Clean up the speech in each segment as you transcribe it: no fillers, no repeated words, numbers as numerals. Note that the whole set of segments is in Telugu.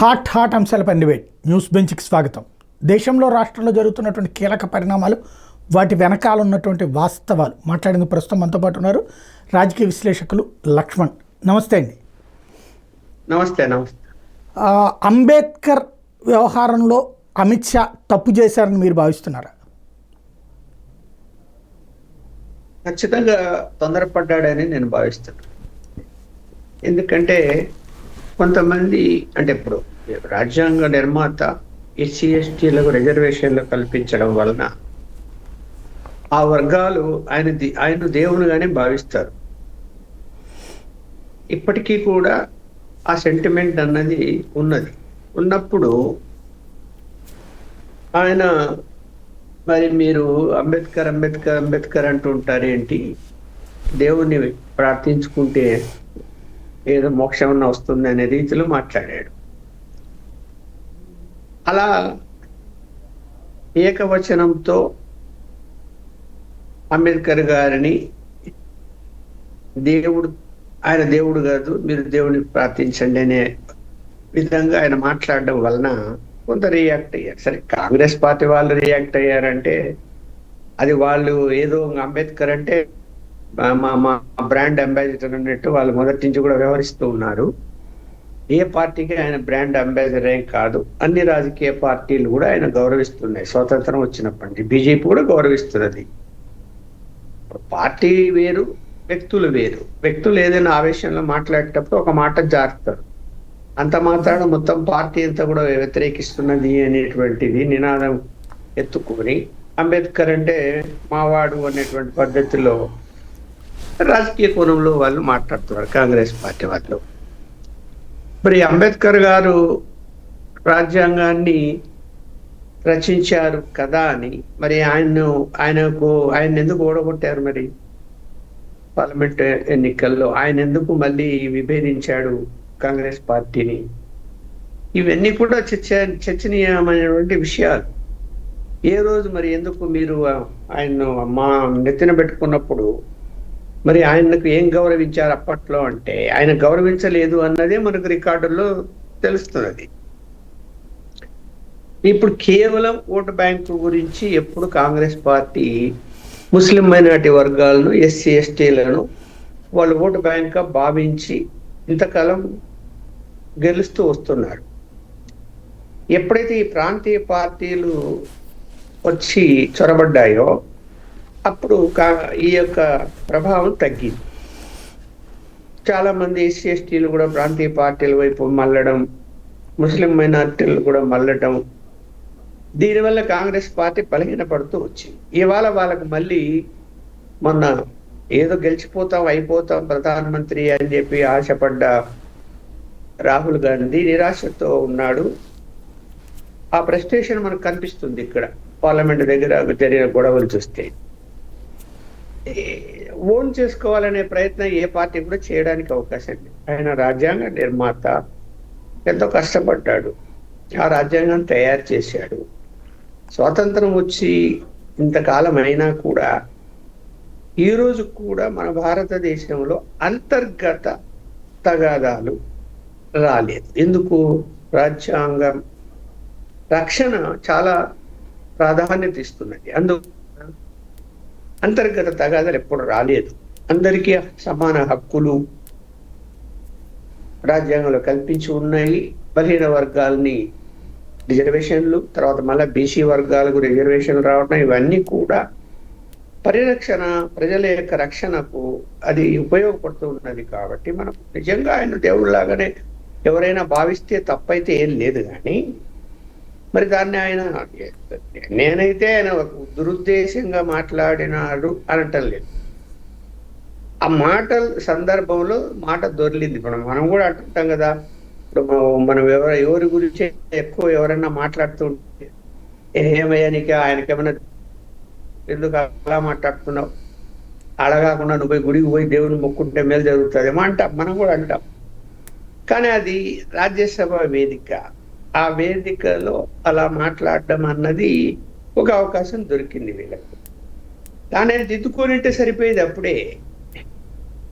హాట్ అంశాలపై డిబేట్ న్యూస్ బెంచ్కి స్వాగతం. దేశంలో రాష్ట్రంలో జరుగుతున్నటువంటి కీలక పరిణామాలు, వాటి వెనకాల ఉన్నటువంటి వాస్తవాలు మాట్లాడేందుకు ప్రస్తుతం మనతో పాటు ఉన్నారు రాజకీయ విశ్లేషకులు లక్ష్మణ్. నమస్తే అండి. నమస్తే. నమస్తే. అంబేద్కర్ వ్యవహారంలో అమిత్ షా తప్పు చేశారని మీరు భావిస్తున్నారా? ఖచ్చితంగా తొందరపడ్డాడని నేను భావిస్తున్నాను. ఎందుకంటే కొంతమంది అంటే ఇప్పుడు రాజ్యాంగ నిర్మాత ఎస్సీ ఎస్టీలకు రిజర్వేషన్లు కల్పించడం వలన ఆ వర్గాలు ఆయన దేవునిగానే భావిస్తారు. ఇప్పటికీ కూడా ఆ సెంటిమెంట్ అన్నది ఉన్నప్పుడు ఆయన మరి మీరు అంబేద్కర్ అంబేద్కర్ అంబేద్కర్ అంటూ ఉంటారేంటి, దేవుణ్ణి ప్రార్థించుకుంటే ఏదో మోక్షం వస్తుంది అనే రీతిలో మాట్లాడాడు. అలా ఏకవచనంతో అంబేద్కర్ గారిని ఆయన దేవుడు కాదు, మీరు దేవుని ప్రార్థించండి అనే విధంగా ఆయన మాట్లాడడం వలన కొంత రియాక్ట్ అయ్యారు. సరే, కాంగ్రెస్ పార్టీ వాళ్ళు రియాక్ట్ అయ్యారంటే అది వాళ్ళు ఏదో అంబేద్కర్ అంటే మా బ్రాండ్ అంబాసిడర్ అన్నట్టు వాళ్ళు మొదటి నుంచి కూడా వ్యవహరిస్తూ ఉన్నారు. ఏ పార్టీకి ఆయన బ్రాండ్ అంబాసిడర్ ఏం కాదు. అన్ని రాజకీయ పార్టీలు కూడా ఆయన గౌరవిస్తున్నాయి. స్వాతంత్రం వచ్చినప్పటి నుంచి బీజేపీ కూడా గౌరవిస్తున్నది. పార్టీ వేరు, వ్యక్తులు వేరు. వ్యక్తులు ఏదైనా ఆవేశంలో మాట్లాడేటప్పుడు ఒక మాట జారుతారు. అంత మాత్రాన మొత్తం పార్టీ అంతా కూడా వ్యతిరేకిస్తున్నది అనేటువంటిది నినాదం ఎత్తుకొని అంబేద్కర్ అంటే మావాడు అనేటువంటి పద్ధతిలో రాజకీయ కోణంలో వాళ్ళు మాట్లాడుతున్నారు కాంగ్రెస్ పార్టీ వాళ్ళు. మరి అంబేద్కర్ గారు రాజ్యాంగాన్ని రచించారు కదా అని మరి ఆయన ఎందుకు ఓడగొట్టారు? మరి పార్లమెంట్ ఎన్నికల్లో ఆయన ఎందుకు మళ్ళీ విభేదించాడు కాంగ్రెస్ పార్టీని? ఇవన్నీ కూడా చర్చనీయమైనటువంటి విషయాలు. ఏ రోజు మరి ఎందుకు మీరు ఆయన్ను మా నెత్తిన పెట్టుకున్నప్పుడు మరి ఆయనకు ఏం గౌరవించారు అప్పట్లో అంటే ఆయన గౌరవించలేదు అన్నదే మనకు రికార్డుల్లో తెలుస్తున్నది. ఇప్పుడు కేవలం ఓటు బ్యాంకు గురించి ఎప్పుడు కాంగ్రెస్ పార్టీ ముస్లిం మైనారిటీ వర్గాలను, ఎస్సీ ఎస్టీలను వాళ్ళు ఓటు బ్యాంక్ భావించి ఇంతకాలం గెలుస్తూ వస్తున్నారు. ఎప్పుడైతే ఈ ప్రాంతీయ పార్టీలు వచ్చి చొరబడ్డాయో అప్పుడు ఈ యొక్క ప్రభావం తగ్గింది. చాలా మంది ఎస్సీ ఎస్టీలు కూడా ప్రాంతీయ పార్టీల వైపు మళ్ళడం, ముస్లిం మైనారిటీలు కూడా మళ్ళటం, దీనివల్ల కాంగ్రెస్ పార్టీ బలహీనపడుతూ వచ్చింది. ఇవాళ వాళ్ళకు మళ్ళీ మొన్న ఏదో గెలిచిపోతాం అయిపోతాం ప్రధానమంత్రి అని చెప్పి ఆశపడ్డ రాహుల్ గాంధీ నిరాశతో ఉన్నాడు. ఆ ఫ్రస్ట్రేషన్ మనకు కనిపిస్తుంది ఇక్కడ పార్లమెంట్ దగ్గర జరిగిన గొడవలు చూస్తే. ఓన్ చేసుకోవాలనే ప్రయత్నం ఏ పార్టీ కూడా చేయడానికి అవకాశం లేదు. ఆయన రాజ్యాంగ నిర్మాత, ఎంతో కష్టపడ్డాడు, ఆ రాజ్యాంగం తయారు చేశాడు. స్వాతంత్రం వచ్చి ఇంతకాలం అయినా కూడా ఈ రోజు కూడా మన భారతదేశంలో అంతర్గత తగాదాలు రాలేదు. ఎందుకు? రాజ్యాంగం రక్షణ చాలా ప్రాధాన్యత ఇస్తున్నది. అందుకు అంతర్గత తగాదాలు ఎప్పుడు రాలేదు. అందరికీ సమాన హక్కులు రాజ్యాంగంలో కల్పించి ఉన్నాయి. బలహీన వర్గాలని రిజర్వేషన్లు, తర్వాత మళ్ళీ బీసీ వర్గాలకు రిజర్వేషన్లు రావడం, ఇవన్నీ కూడా పరిరక్షణ, ప్రజల యొక్క రక్షణకు అది ఉపయోగపడుతూ ఉన్నది. కాబట్టి మనం నిజంగా ఆయన దేవుడిలాగానే ఎవరైనా భావిస్తే తప్పైతే ఏం లేదు. కానీ మరి దాన్ని నేనైతే ఆయన దురుద్దేశంగా మాట్లాడినాడు అనటం లేదు. ఆ మాటల సందర్భంలో మాట దొరికింది. మనం కూడా అంటుంటాం కదా, ఇప్పుడు మనం ఎవరి గురించి ఎక్కువ ఎవరైనా మాట్లాడుతూ ఉంటే ఏమయ్యా నీకు ఆయనకేమైనా ఎందుకు అలా మాట్లాడుతున్నావు, అడగాకుండా నువ్వు గుడికి పోయి దేవుని మొక్కుంటే మేలు జరుగుతుందేమో అంటాం, మనం కూడా అంటాం. కానీ అది రాజ్యసభ వేదిక, ఆ వేదికలో అలా మాట్లాడడం అన్నది ఒక అవకాశం దొరికింది వీళ్ళకి. కానీ దిద్దుకొని ఉంటే సరిపోయేది, అప్పుడే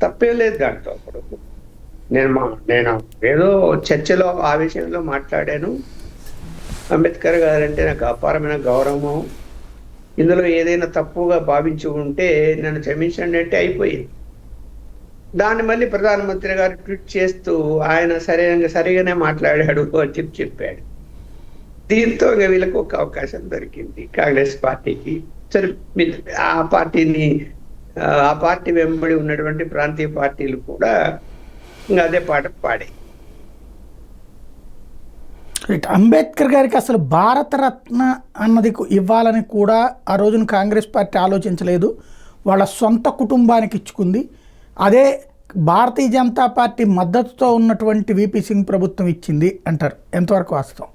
తప్పేం లేదు దాంట్లో. అప్పుడు నేను ఏదో చర్చలో ఆ విషయంలో మాట్లాడాను. అంబేద్కర్ గారంటే నాకు అపారమైన గౌరవం. ఇందులో ఏదైనా తప్పుగా భావించి ఉంటే నన్ను క్షమించండి అంటే అయిపోయింది. దాన్ని మళ్ళీ ప్రధానమంత్రి గారు ట్వీట్ చేస్తూ ఆయన సరిగానే మాట్లాడాడు అని చెప్పాడు. దీంతో వీళ్ళకు ఒక అవకాశం దొరికింది కాంగ్రెస్ పార్టీకి. సరే, ఆ పార్టీ వెంబడి ఉన్నటువంటి ప్రాంతీయ పార్టీలు కూడా ఇంకా అదే పాట పాడాయి. అంబేద్కర్ గారికి అసలు భారతరత్న అన్నది ఇవ్వాలని కూడా ఆ రోజున కాంగ్రెస్ పార్టీ ఆలోచించలేదు, వాళ్ళ సొంత కుటుంబానికి ఇచ్చుకుంది. అదే భారతీయ జనతా పార్టీ మద్దతుతో ఉన్నటువంటి విపి సింగ్ ప్రభుత్వం ఇచ్చింది అంటారు. ఎంతవరకు వాస్తవం?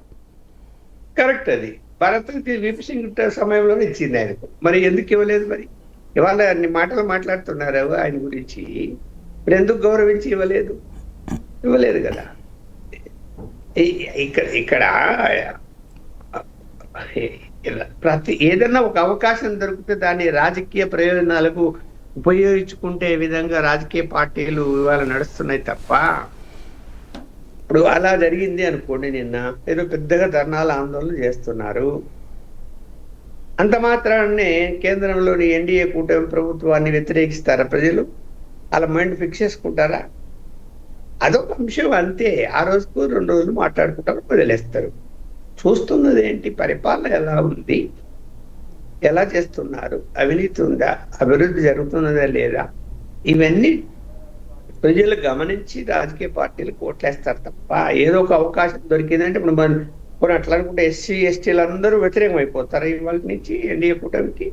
కరెక్ట్. అది భారత్కి విపి సింగ్ సమయంలోనే ఇచ్చింది ఆయనకు. మరి ఎందుకు ఇవ్వలేదు? మరి ఇవాళ అన్ని మాటలు మాట్లాడుతున్నారు ఆయన గురించి. ఇప్పుడు ఎందుకు గౌరవించి ఇవ్వలేదు కదా. ఇక్కడ ఏదన్నా ఒక అవకాశం దొరికితే దాన్ని రాజకీయ ప్రయోజనాలకు ఉపయోగించుకుంటే విధంగా రాజకీయ పార్టీలు ఇవాళ నడుస్తున్నాయి తప్ప, ఇప్పుడు అలా జరిగింది అనుకోండి, నిన్న ఏదో పెద్దగా ధర్నాల ఆందోళన చేస్తున్నారు, అంత మాత్రాన్నే కేంద్రంలోని ఎన్డీఏ కూటమి ప్రభుత్వాన్ని వ్యతిరేకిస్తారా ప్రజలు? అలా మైండ్ ఫిక్స్ చేసుకుంటారా? అదొక అంశం అంతే. ఆ రోజుకు 2 రోజులు మాట్లాడుకుంటారు, వదిలేస్తారు. చూస్తున్నది ఏంటి? పరిపాలన ఎలా ఉంది, ఎలా చేస్తున్నారు, అవినీతి ఉందా, అభివృద్ధి జరుగుతున్నదా లేదా, ఇవన్నీ ప్రజలు గమనించి రాజకీయ పార్టీలకు ఓట్లేస్తారు తప్ప ఏదో ఒక అవకాశం దొరికిందంటే ఇప్పుడు మనం అట్లా అనుకుంటే ఎస్సీ ఎస్టీలు అందరూ వ్యతిరేకం అయిపోతారు ఇవాళ నుంచి ఎన్డీఏ కూటమికి.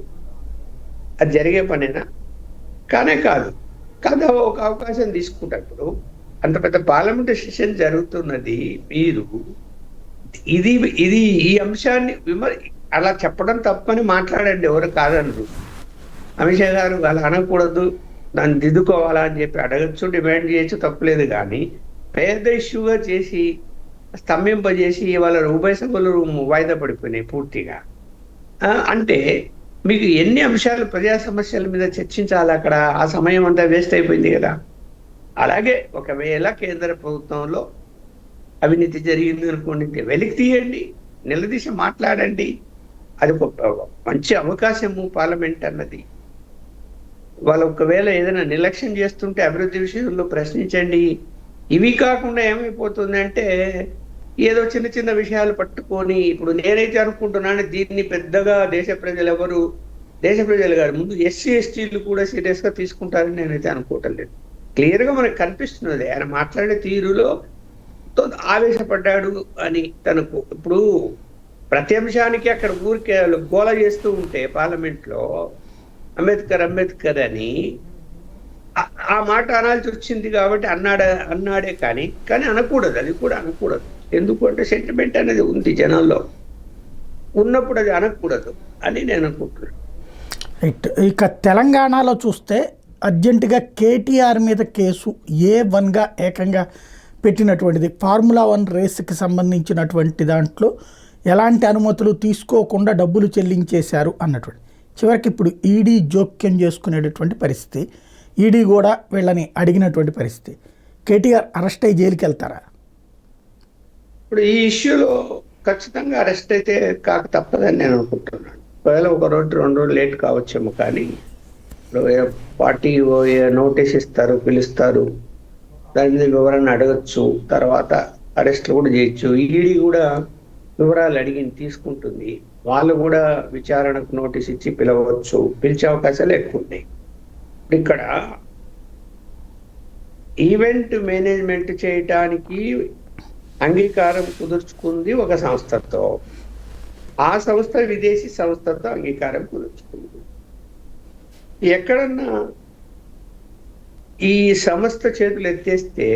అది జరిగే పనేనా? కానే కాదు. ఒక అవకాశం తీసుకుంటప్పుడు అంత పెద్ద పార్లమెంట్ సెషన్ జరుగుతున్నది, మీరు ఇది ఈ అంశాన్ని అలా చెప్పడం తప్పని మాట్లాడండి, ఎవరు కాదనరు. అమిత్ షా గారు అలా అనకూడదు, దాన్ని దిద్దుకోవాలా అని చెప్పి అడగచ్చు, డిమాండ్ చేయొచ్చు, తప్పులేదు. కానీ పెద్ద ఇష్యూగా చేసి స్తంభింపజేసి ఇవాళ ఉభయ సభలు వాయిదా పడిపోయినాయి పూర్తిగా. అంటే మీకు ఎన్ని అంశాలు ప్రజా సమస్యల మీద చర్చించాలి అక్కడ? ఆ సమయం అంతా వేస్ట్ అయిపోయింది కదా. అలాగే ఒకవేళ కేంద్ర ప్రభుత్వంలో అవినీతి జరిగింది అనుకోండి, వెలికి తీయండి, నిలదీసి మాట్లాడండి. అది మంచి అవకాశము పార్లమెంట్ అన్నది. వాళ్ళు ఒకవేళ ఏదైనా నిర్లక్ష్యం చేస్తుంటే అభివృద్ధి విషయంలో ప్రశ్నించండి. ఇవి కాకుండా ఏమైపోతుందంటే ఏదో చిన్న చిన్న విషయాలు పట్టుకొని, ఇప్పుడు నేనైతే అనుకుంటున్నాను దీన్ని పెద్దగా దేశ ప్రజలు గారు ముందు ఎస్సీ ఎస్టీలు కూడా సీరియస్ గా తీసుకుంటారని నేనైతే అనుకోవటం లేదు. క్లియర్ గా మనకు కనిపిస్తున్నది ఆయన మాట్లాడే తీరులో ఆవేశపడ్డాడు అని. తనకు ఇప్పుడు ప్రతి అంశానికి అక్కడ ఊరికే గోల చేస్తూ ఉంటే పార్లమెంట్ లో అంబేద్కర్ అని ఆ మాట అనాల్సి వచ్చింది కాబట్టి అన్నాడే కానీ అనకూడదు. అది కూడా అనకూడదు. ఎందుకంటే సెంటిమెంట్ అనేది ఉంది జనాల్లో, ఉన్నప్పుడు అది అనకూడదు అని నేను అనుకుంటున్నాను. ఇక తెలంగాణలో చూస్తే అర్జెంటుగా కేటీఆర్ మీద కేసు A1గా ఏకంగా పెట్టినటువంటిది. Formula 1 రేసుకి సంబంధించినటువంటి దాంట్లో ఎలాంటి అనుమతులు తీసుకోకుండా డబ్బులు చెల్లించేశారు అన్నటువంటి. చివరికి ఇప్పుడు ఈడీ జోక్యం చేసుకునేటటువంటి పరిస్థితి, ఈడీ కూడా వీళ్ళని అడిగినటువంటి పరిస్థితి. కేటీఆర్ అరెస్ట్ అయ్యి జైలుకి వెళ్తారా? ఇప్పుడు ఈ ఇష్యూలో ఖచ్చితంగా అరెస్ట్ అయితే కాక తప్పదని నేను అనుకుంటున్నాను. ఒకవేళ 1 రోజు 2 రోజులు లేట్ కావచ్చేమో, కానీ పార్టీ నోటీస్ ఇస్తారు, పిలుస్తారు, దాని మీద వివరాన్ని అడగచ్చు, తర్వాత అరెస్ట్లు కూడా చేయొచ్చు. ఈడీ కూడా వివరాలు తీసుకుంటుంది. వాళ్ళు కూడా విచారణకు నోటీస్ ఇచ్చి పిలవచ్చు, పిలిచే అవకాశాలు ఎక్కువ ఉన్నాయి. ఇక్కడ ఈవెంట్ మేనేజ్మెంట్ చేయటానికి అంగీకారం కుదుర్చుకుంది ఒక సంస్థతో, ఆ సంస్థ విదేశీ సంస్థతో అంగీకారం కుదుర్చుకుంది. ఎక్కడన్నా ఈ సంస్థ చేతులు ఎత్తేస్తే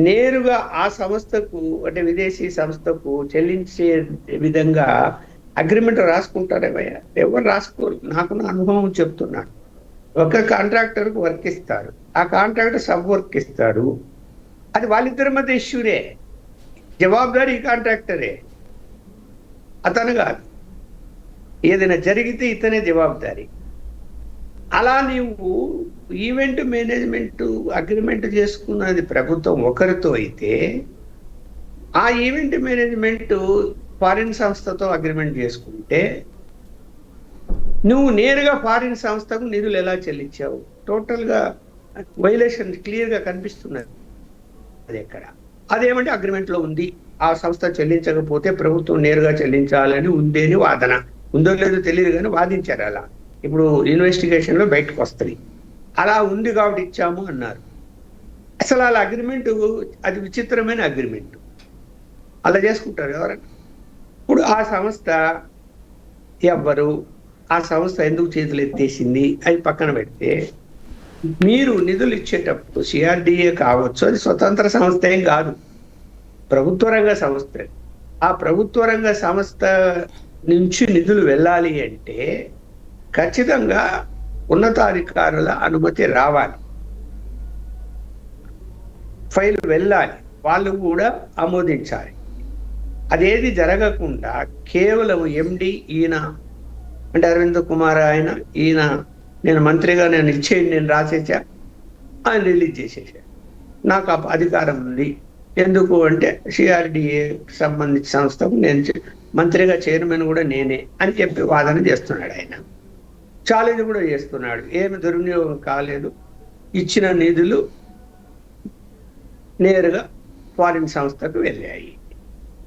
నేరుగా ఆ సంస్థకు, అంటే విదేశీ సంస్థకు చెల్లించే విధంగా అగ్రిమెంట్ రాసుకుంటారేమయ్యా? ఎవరు రాసుకోరు. నాకు నా అనుభవం చెప్తున్నాను. ఒక కాంట్రాక్టర్కు వర్క్ ఇస్తారు, ఆ కాంట్రాక్టర్ సబ్ వర్క్ ఇస్తాడు, అది వాళ్ళిద్దరి మధ్య ఇష్యూరే, జవాబుదారీ కాంట్రాక్టరే, అతను కాదు. ఏదైనా జరిగితే ఇతనే జవాబుదారీ. అలా నీవు ఈవెంట్ మేనేజ్మెంట్ అగ్రిమెంట్ చేసుకున్నది ప్రభుత్వం ఒకరితో అయితే, ఆ ఈవెంట్ మేనేజ్మెంట్ ఫారిన్ సంస్థతో అగ్రిమెంట్ చేసుకుంటే నువ్వు నేరుగా ఫారిన్ సంస్థకు నిధులు ఎలా చెల్లించావు? టోటల్గా వైలేషన్ క్లియర్గా కనిపిస్తున్నది. అది ఎక్కడ? అదేమంటే అగ్రిమెంట్లో ఉంది, ఆ సంస్థ చెల్లించకపోతే ప్రభుత్వం నేరుగా చెల్లించాలని ఉంది అని వాదన. ఉందో లేదో తెలియదు కానీ వాదించారు అలా. ఇప్పుడు ఇన్వెస్టిగేషన్లో బయటకు వస్తుంది. అలా ఉంది కాబట్టి ఇచ్చాము అన్నారు. అసలు అలా అగ్రిమెంట్, అది విచిత్రమైన అగ్రిమెంట్. అలా చేసుకుంటారు ఎవరైనా. ఇప్పుడు ఆ సంస్థ ఎవ్వరు, ఆ సంస్థ ఎందుకు చేతులు ఎత్తేసింది అవి పక్కన పెడితే, మీరు నిధులు ఇచ్చేటప్పుడు సిఆర్డిఏ కావచ్చు, అది స్వతంత్ర సంస్థ ఏం కాదు, ప్రభుత్వ రంగ సంస్థ. ఆ ప్రభుత్వ రంగ సంస్థ నుంచి నిధులు వెళ్ళాలి అంటే ఖచ్చితంగా ఉన్నతాధికారుల అనుమతి రావాలి, ఫైల్ వెళ్ళాలి, వాళ్ళు కూడా ఆమోదించాలి. అదేది జరగకుండా కేవలం ఎండి ఈయన అంటే అరవింద్ కుమార్ ఈయన నేను మంత్రిగా నేను ఇచ్చేయండి, నేను రాసేసా, ఆయన రిలీజ్ చేసేసా, నాకు అధికారం ఉంది. ఎందుకు అంటే సిఆర్డిఏ సంబంధించిన సంస్థకు నేను మంత్రిగా చైర్మన్ కూడా నేనే అని చెప్పి వాదన చేస్తున్నాడు. ఆయన ఛాలెంజ్ కూడా చేస్తున్నాడు. ఏమి దుర్వినియోగం కాలేదు, ఇచ్చిన నిధులు నేరుగా ఫారిన్ సంస్థకు వెళ్ళాయి.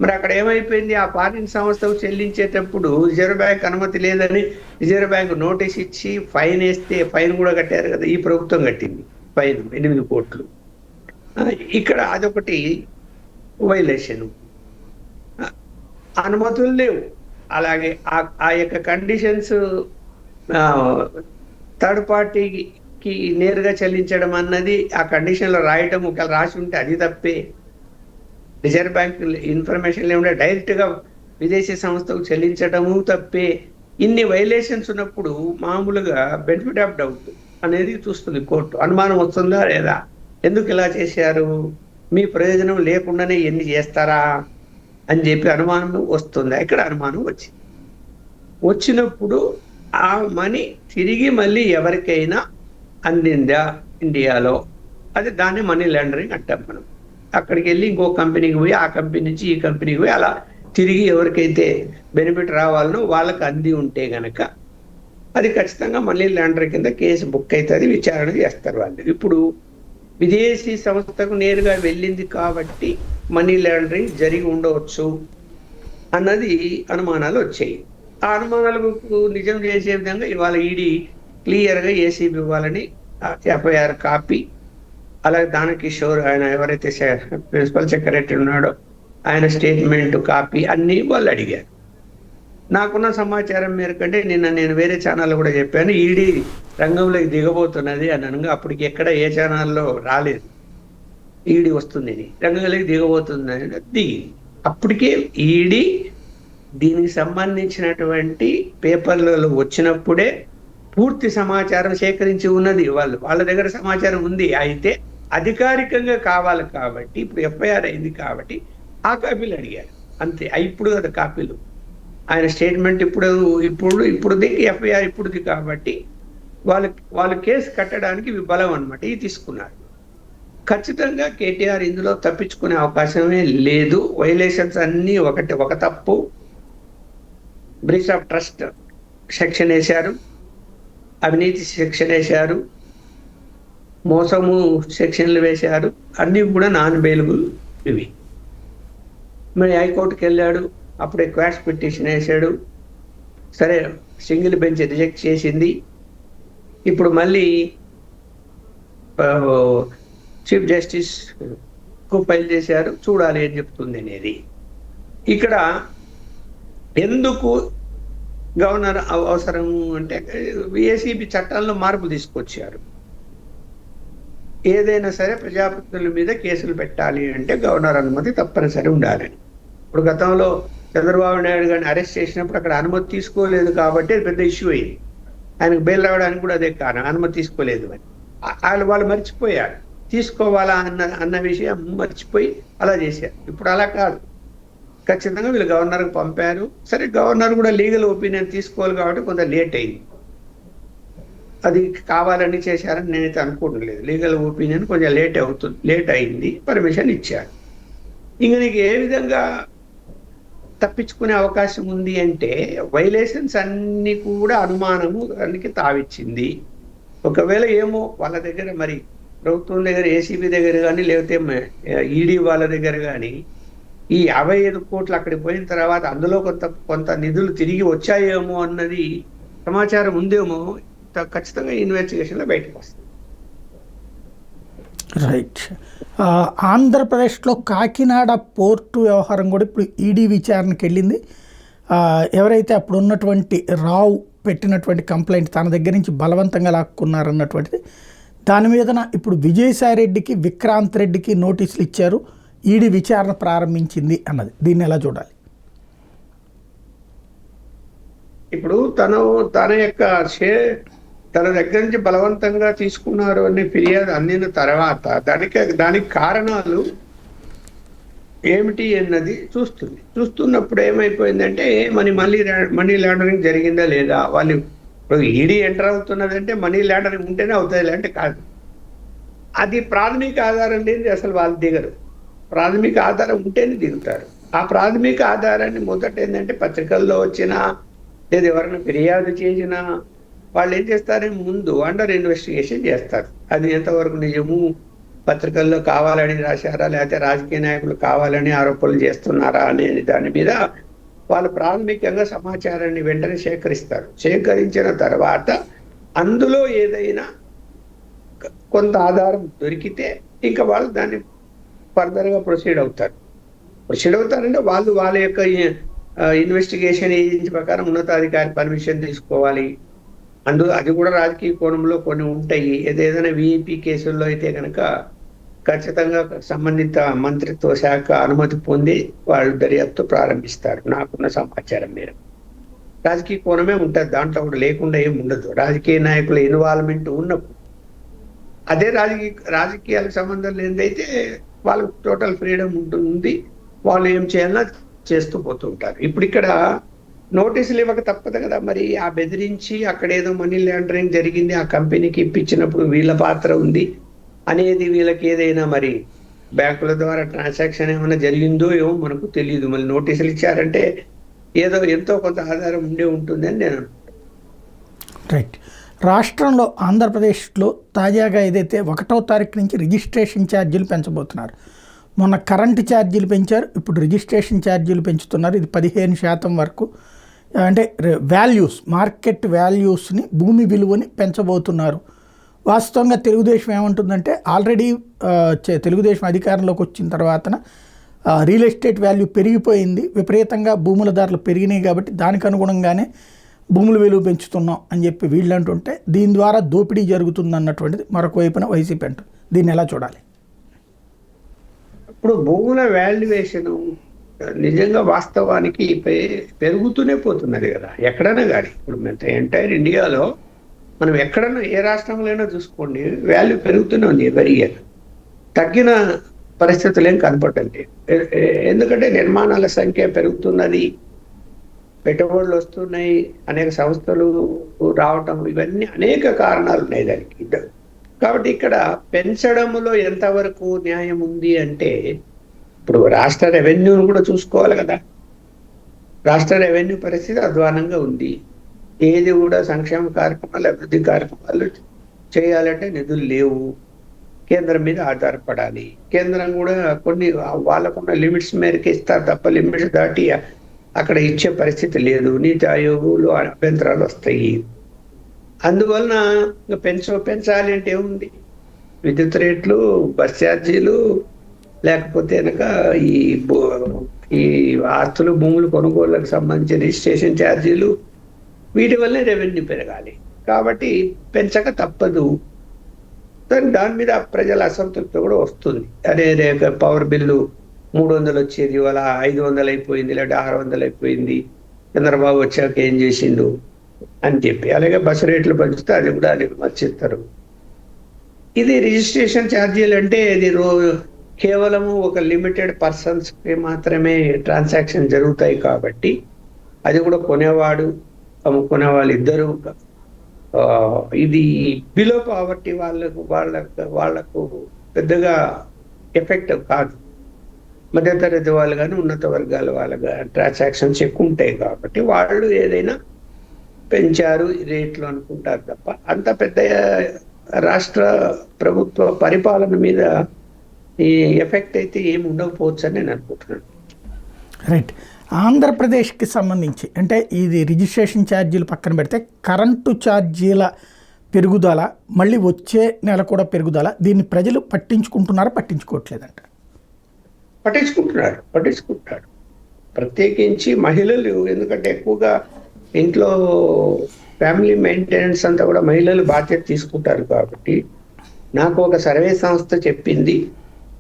మరి అక్కడ ఏమైపోయింది? ఆ ఫారిన్ సంస్థకు చెల్లించేటప్పుడు రిజర్వ్ బ్యాంక్ అనుమతి లేదని రిజర్వ్ బ్యాంక్ నోటీస్ ఇచ్చి ఫైన్ వేస్తే ఫైన్ కూడా కట్టారు కదా, ఈ ప్రభుత్వం కట్టింది ఫైన్ 8 కోట్లు. ఇక్కడ అదొకటి వైలేషన్. అనుమతులు లేవు. అలాగే ఆ యొక్క కండిషన్స్ థర్డ్ పార్టీకి నేరుగా చెల్లించడం అన్నది ఆ కండిషన్లో రాయటం ఒకవేళ రాసి ఉంటే అది తప్పే. రిజర్వ్ బ్యాంక్ ఇన్ఫర్మేషన్ లేకుండా డైరెక్ట్గా విదేశీ సంస్థకు చెల్లించడము తప్పే. ఇన్ని వైలేషన్స్ ఉన్నప్పుడు మామూలుగా బెనిఫిట్ ఆఫ్ డౌట్ అనేది చూస్తుంది కోర్టు. అనుమానం వస్తుందా లేదా, ఎందుకు ఇలా చేశారు, మీ ప్రయోజనం లేకుండానే ఎన్ని చేస్తారా అని చెప్పి అనుమానం వస్తుంది. ఇక్కడ అనుమానం వచ్చినప్పుడు ఆ మనీ తిరిగి మళ్ళీ ఎవరికైనా అందిందా ఇండియాలో, అది దాన్ని మనీ లాండరింగ్ అంటాం మనం. అక్కడికి వెళ్ళి ఇంకో కంపెనీకి పోయి, ఆ కంపెనీ నుంచి ఈ కంపెనీకి పోయి అలా తిరిగి ఎవరికైతే బెనిఫిట్ రావాలనో వాళ్ళకి అంది ఉంటే గనక అది ఖచ్చితంగా మనీ లాండరింగ్ కింద కేసు బుక్ అవుతుంది, విచారణ చేస్తారు వాళ్ళు. ఇప్పుడు విదేశీ సంస్థకు నేరుగా వెళ్ళింది కాబట్టి మనీ లాండరింగ్ జరిగి ఉండవచ్చు అన్నది అనుమానాలు వచ్చాయి. ఆ అనుమానాలకు నిజం చేసే విధంగా ఇవాళ ఈడీ క్లియర్గా ఏసీబీ ఇవ్వాలని ఎఫ్ఐఆర్ కాపీ, అలాగే దానకిషోర్ ఆయన ఎవరైతే ప్రిన్సిపల్ సెక్రటరీ ఉన్నాడో ఆయన స్టేట్మెంట్ కాపీ అన్నీ వాళ్ళు అడిగారు. నాకున్న సమాచారం మేరకంటే నేను వేరే ఛానల్లో కూడా చెప్పాను, ఈడీ రంగంలోకి దిగబోతున్నది అని అనగా అప్పటికి ఎక్కడ ఏ ఛానల్లో రాలేదు ఈడీ వస్తుంది రంగంలోకి దిగబోతుందని దిగి. అప్పటికే ఈడీ దీనికి సంబంధించినటువంటి పేపర్లలో వచ్చినప్పుడే పూర్తి సమాచారం సేకరించి ఉన్నది. వాళ్ళ దగ్గర సమాచారం ఉంది. అయితే అధికారికంగా కావాలి కాబట్టి ఇప్పుడు ఎఫ్ఐఆర్ అయింది కాబట్టి ఆ కాపీలు అడిగారు అంతే. ఇప్పుడు కదా కాపీలు, ఆయన స్టేట్మెంట్ ఇప్పుడు ఎఫ్ఐఆర్ ఇప్పుడుది కాబట్టి వాళ్ళు కేసు కట్టడానికి బలం అనమాట ఇది తీసుకున్నారు. ఖచ్చితంగా కేటీఆర్ ఇందులో తప్పించుకునే అవకాశమే లేదు. వైలేషన్స్ అన్నీ ఒక తప్పు, బ్రీచ్ ఆఫ్ ట్రస్ట్ సెక్షన్ వేశారు, అవినీతి సెక్షన్ వేశారు, మోసము సెక్షన్లు వేశారు, అన్నీ కూడా నాన్ బెయిలబుల్ ఇవి. మరి హైకోర్టుకి వెళ్ళాడు, అప్పుడే క్వాష్ పిటిషన్ వేశాడు, సరే సింగిల్ బెంచ్ రిజెక్ట్ చేసింది. ఇప్పుడు మళ్ళీ చీఫ్ జస్టిస్ ఫైల్ చేశారు, చూడాలి అని చెప్తుంది అనేది. ఇక్కడ ఎందుకు గవర్నర్ అవసరం అంటే ఏసీబీ చట్టాల్లో మార్పులు తీసుకొచ్చారు. ఏదైనా సరే ప్రజాప్రతినిధుల మీద కేసులు పెట్టాలి అంటే గవర్నర్ అనుమతి తప్పనిసరి ఉండాలని. ఇప్పుడు గతంలో చంద్రబాబు నాయుడు గారిని అరెస్ట్ చేసినప్పుడు అక్కడ అనుమతి తీసుకోలేదు కాబట్టి అది పెద్ద ఇష్యూ అయింది. ఆయనకు బెయిల్ రావడానికి కూడా అదే కారణం, అనుమతి తీసుకోలేదు అని. వాళ్ళు మర్చిపోయారు, తీసుకోవాలా అన్న విషయం మర్చిపోయి అలా చేశారు. ఇప్పుడు అలా కాదు, ఖచ్చితంగా వీళ్ళు గవర్నర్కి పంపారు. సరే గవర్నర్ కూడా లీగల్ ఒపీనియన్ తీసుకోవాలి కాబట్టి కొంత లేట్ అయింది. అది కావాలని చేశారని నేనైతే అనుకోవడం లేదు. లీగల్ ఒపీనియన్ కొంచెం లేట్ అయింది, పర్మిషన్ ఇచ్చారు. ఇంక నీకు ఏ విధంగా తప్పించుకునే అవకాశం ఉంది అంటే వైలేషన్స్ అన్ని కూడా అనుమానము దానికి తావిచ్చింది. ఒకవేళ ఏమో వాళ్ళ దగ్గర మరి ప్రభుత్వం దగ్గర ఏసీబీ దగ్గర కానీ లేకపోతే ఈడీ వాళ్ళ దగ్గర కానీ ఈ 55 కోట్లు అక్కడికి పోయిన తర్వాత అందులో కొంత నిధులు తిరిగి వచ్చాయేమో అన్నది సమాచారం ఉందేమో ఖచ్చితంగా ఇన్వెస్టిగేషన్లో బయటకు వస్తుంది. రైట్. ఆంధ్రప్రదేశ్లో కాకినాడ పోర్టు వ్యవహారం కూడా ఇప్పుడు ఈడీ విచారణకి వెళ్ళింది. ఎవరైతే అప్పుడు ఉన్నటువంటి రావు పెట్టినటువంటి కంప్లైంట్ తన దగ్గర నుంచి బలవంతంగా లాక్కున్నారన్నటువంటిది, దాని మీదన ఇప్పుడు విజయసాయి రెడ్డికి విక్రాంత్ రెడ్డికి నోటీసులు ఇచ్చారు. ఈడీ విచారణ ప్రారంభించింది అన్నది, దీన్ని ఎలా చూడాలి? ఇప్పుడు తన దగ్గర నుంచి బలవంతంగా తీసుకున్నారు అనే ఫిర్యాదు అందిన తర్వాత దానికి కారణాలు ఏమిటి అన్నది చూస్తున్నప్పుడు ఏమైపోయిందంటే మనీ లాండరింగ్ జరిగిందా లేదా. వాళ్ళు ఇప్పుడు ఈడీ ఎంటర్ అవుతున్నదంటే మనీ లాండరింగ్ ఉంటేనే అవుతుంది అంటే కాదు. అది ప్రాథమిక ఆధారం లేనిది అసలు వాళ్ళు దిగరు. ప్రాథమిక ఆధారం ఉంటేనే దిగుతారు. ఆ ప్రాథమిక ఆధారాన్ని మొదట ఏంటంటే పత్రికల్లో వచ్చినా లేదా ఎవరైనా ఫిర్యాదు చేసినా వాళ్ళు ఏం చేస్తారు, ముందు అండర్ ఇన్వెస్టిగేషన్ చేస్తారు. అది ఎంతవరకు నిజము, పత్రికల్లో కావాలని రాశారా లేకపోతే రాజకీయ నాయకులు కావాలని ఆరోపణలు చేస్తున్నారా అనేది దాని మీద వాళ్ళు ప్రాథమికంగా సమాచారాన్ని వెంటనే సేకరిస్తారు. సేకరించిన తర్వాత అందులో ఏదైనా కొంత ఆధారం దొరికితే ఇంకా వాళ్ళు దాన్ని ఫర్దర్గా ప్రొసీడ్ అవుతారంటే వాళ్ళ యొక్క ఇన్వెస్టిగేషన్ ఏజెన్సీ ప్రకారం ఉన్నతాధికారి పర్మిషన్ తీసుకోవాలి. అది కూడా రాజకీయ కోణంలో కొన్ని ఉంటాయి. ఏదైనా విఐపి కేసుల్లో అయితే కనుక ఖచ్చితంగా సంబంధిత మంత్రిత్వ శాఖ అనుమతి పొంది వాళ్ళు దర్యాప్తు ప్రారంభిస్తారు. నాకున్న సమాచారం మేరకు రాజకీయ కోణమే ఉంటుంది, దాంట్లో కూడా లేకుండా ఏమి ఉండదు. రాజకీయ నాయకుల ఇన్వాల్వ్మెంట్ ఉన్నప్పుడు అదే రాజకీయాలకు సంబంధం లేదైతే వాళ్ళకు టోటల్ ఫ్రీడమ్ ఉంటుంది, వాళ్ళు ఏం చేయాలన్నా చేస్తూ పోతుంటారు. ఇప్పుడు ఇక్కడ నోటీసులు ఇవ్వక తప్పదు కదా. మరి ఆ బెదిరించి అక్కడ ఏదో మనీ లాండరింగ్ జరిగింది, ఆ కంపెనీకి ఇప్పించినప్పుడు వీళ్ళ పాత్ర ఉంది అనేది వీళ్ళకి ఏదైనా మరి బ్యాంకుల ద్వారా ట్రాన్సాక్షన్ ఏమైనా జరిగిందో ఏమో మనకు తెలియదు. మళ్ళీ నోటీసులు ఇచ్చారంటే ఏదో ఎంతో కొంత ఆధారం ఉండే ఉంటుంది అని నేను అనుకుంటున్నాను. రైట్. రాష్ట్రంలో ఆంధ్రప్రదేశ్లో తాజాగా ఏదైతే 1వ తారీఖు నుంచి రిజిస్ట్రేషన్ ఛార్జీలు పెంచబోతున్నారు. మొన్న కరెంటు ఛార్జీలు పెంచారు, ఇప్పుడు రిజిస్ట్రేషన్ ఛార్జీలు పెంచుతున్నారు. ఇది 15% వరకు, అంటే మార్కెట్ వాల్యూస్ని, భూమి విలువని పెంచబోతున్నారు. వాస్తవంగా తెలుగుదేశం ఏమంటుందంటే ఆల్రెడీ తెలుగుదేశం అధికారంలోకి వచ్చిన తర్వాతన రియల్ ఎస్టేట్ వాల్యూ పెరిగిపోయింది, విపరీతంగా భూముల ధరలు పెరిగినాయి కాబట్టి దానికి అనుగుణంగానే భూముల విలువ పెంచుతున్నాం అని చెప్పి వీళ్ళు అంటుంటే దీని ద్వారా దోపిడీ జరుగుతుంది అన్నటువంటిది మరొక వైపున వైసీపీ అంటుంది. దీన్ని ఎలా చూడాలి? ఇప్పుడు భూముల వాల్యుయేషన్ నిజంగా వాస్తవానికి పెరుగుతూనే పోతున్నది కదా ఎక్కడైనా కానీ. ఇప్పుడు ఎంటైర్ ఇండియాలో మనం ఎక్కడన్నా ఏ రాష్ట్రంలో చూసుకోండి, వాల్యూ పెరుగుతూనే ఉంది ఎవరి ఇయర్. తగ్గిన పరిస్థితులు ఏం కనపడండి. ఎందుకంటే నిర్మాణాల సంఖ్య పెరుగుతున్నది, పెట్టుబడులు వస్తున్నాయి, అనేక సంస్థలు రావటం, ఇవన్నీ అనేక కారణాలు ఉన్నాయి దానికి. కాబట్టి ఇక్కడ పెంచడంలో ఎంతవరకు న్యాయం ఉంది అంటే ఇప్పుడు రాష్ట్ర రెవెన్యూను కూడా చూసుకోవాలి కదా. రాష్ట్ర రెవెన్యూ పరిస్థితి అధ్వానంగా ఉంది. ఏది కూడా సంక్షేమ కార్యక్రమాలు, అభివృద్ధి కార్యక్రమాలు చేయాలంటే నిధులు లేవు, కేంద్రం మీద ఆధారపడాలి. కేంద్రం కూడా కొన్ని వాళ్ళకున్న లిమిట్స్ మేరకు ఇస్తారు తప్ప లిమిట్స్ దాటి అక్కడ ఇచ్చే పరిస్థితి లేదు. నీతి ఆయోగులు అభ్యంతరాలు వస్తాయి. అందువలన పెంచాలి అంటే ఏముంది, విద్యుత్ రేట్లు, బస్ ఛార్జీలు, లేకపోతే కనుక ఈ ఆస్తులు భూములు కొనుగోళ్లకు సంబంధించిన రిజిస్ట్రేషన్ ఛార్జీలు, వీటి వల్లే రెవెన్యూ పెరగాలి. కాబట్టి పెంచక తప్పదు. దాని మీద ప్రజల అసంతృప్తి కూడా వస్తుంది. అదే పవర్ బిల్లు 300 వచ్చేది ఇవాళ 500 అయిపోయింది, లేదా 600 అయిపోయింది, చంద్రబాబు వచ్చాక ఏం చేసిండు అని చెప్పి. అలాగే బస్సు రేట్లు పెంచుతే అది కూడా మర్చిస్తారు. ఇది రిజిస్ట్రేషన్ ఛార్జీలు అంటే ఇది కేవలము ఒక లిమిటెడ్ పర్సన్స్కి మాత్రమే ట్రాన్సాక్షన్ జరుగుతాయి కాబట్టి అది కూడా కొనేవాడు అమ్ముకునే వాళ్ళు ఇద్దరు ఇది బిలో పావర్టీ వాళ్ళకు పెద్దగా ఎఫెక్ట్ కాదు. మధ్యతరగతి వాళ్ళు కానీ ఉన్నత వర్గాల వాళ్ళ ట్రాన్సాక్షన్స్ ఎక్కువ ఉంటాయి కాబట్టి వాళ్ళు ఏదైనా పెంచారు రేట్లు అనుకుంటారు తప్ప అంత పెద్ద రాష్ట్ర ప్రభుత్వ పరిపాలన మీద ఈ ఎఫెక్ట్ అయితే ఏమి ఉండకపోవచ్చు అని నేను అనుకుంటున్నాను. రైట్. ఆంధ్రప్రదేశ్కి సంబంధించి అంటే ఇది రిజిస్ట్రేషన్ ఛార్జీలు పక్కన పెడితే కరెంటు ఛార్జీల పెరుగుదల మళ్ళీ వచ్చే నెల కూడా పెరుగుదల, దీన్ని ప్రజలు పట్టించుకుంటున్నారా పట్టించుకోవట్లేదంట? పట్టించుకుంటున్నాడు. ప్రత్యేకించి మహిళలు, ఎందుకంటే ఎక్కువగా ఇంట్లో ఫ్యామిలీ మెయింటెనెన్స్ అంతా కూడా మహిళలు బాధ్యత తీసుకుంటారు కాబట్టి నాకు ఒక సర్వే సంస్థ చెప్పింది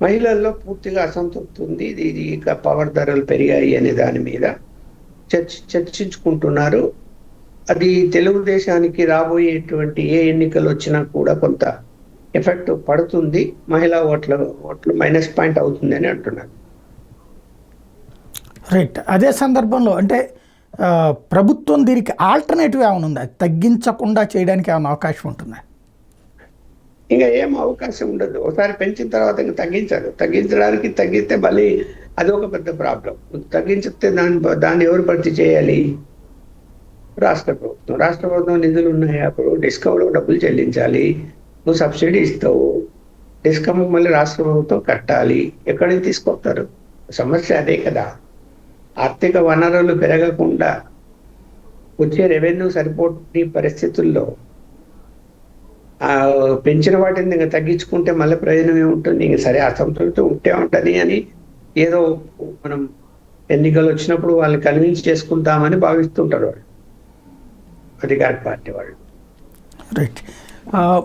మహిళల్లో పూర్తిగా అసంతృప్తి ఉంది. ఇది ఇక పవర్ ధరలు పెరిగాయి అనే దాని మీద చర్చించుకుంటున్నారు. అది తెలుగుదేశానికి రాబోయేటువంటి ఏ ఎన్నికలు వచ్చినా కూడా కొంత ఎఫెక్ట్ పడుతుంది, మహిళా ఓట్లు మైనస్ పాయింట్ అవుతుంది అని అంటున్నారు. రైట్. అదే సందర్భంలో అంటే ప్రభుత్వం దీనికి ఆల్టర్నేటివ్ ఏమైనా ఉందా? తగ్గించకుండా చేయడానికి ఏమైనా అవకాశం ఉంటుందా? ఇంకా ఏం అవకాశం ఉండదు. ఒకసారి పెంచిన తర్వాత ఇంకా తగ్గించారు. తగ్గిస్తే మళ్ళీ అది ఒక పెద్ద ప్రాబ్లం. తగ్గించితే దాన్ని ఎవరు భర్తీ చేయాలి? రాష్ట్ర ప్రభుత్వం నిధులు ఉన్నాయి. అప్పుడు డిస్కమ్లో డబ్బులు చెల్లించాలి. నువ్వు సబ్సిడీ ఇస్తావు, డిస్కమ్ మళ్ళీ రాష్ట్ర ప్రభుత్వం కట్టాలి. ఎక్కడి నుంచి తీసుకొస్తారు? సమస్య అదే కదా. ఆర్థిక వనరులు పెరగకుండా వచ్చే రెవెన్యూ సరిపోని పరిస్థితుల్లో పెంచిన వాటిని ఇంకా తగ్గించుకుంటే మళ్ళీ ప్రయోజనం ఏముంటుంది? ఇంక సరే అసంతృప్తి ఉంటే ఉంటుంది అని ఏదో మనం ఎన్నికలు వచ్చినప్పుడు వాళ్ళని కన్విన్స్ చేసుకుంటామని భావిస్తుంటారు వాళ్ళు, అధికార పార్టీ వాళ్ళు. రైట్.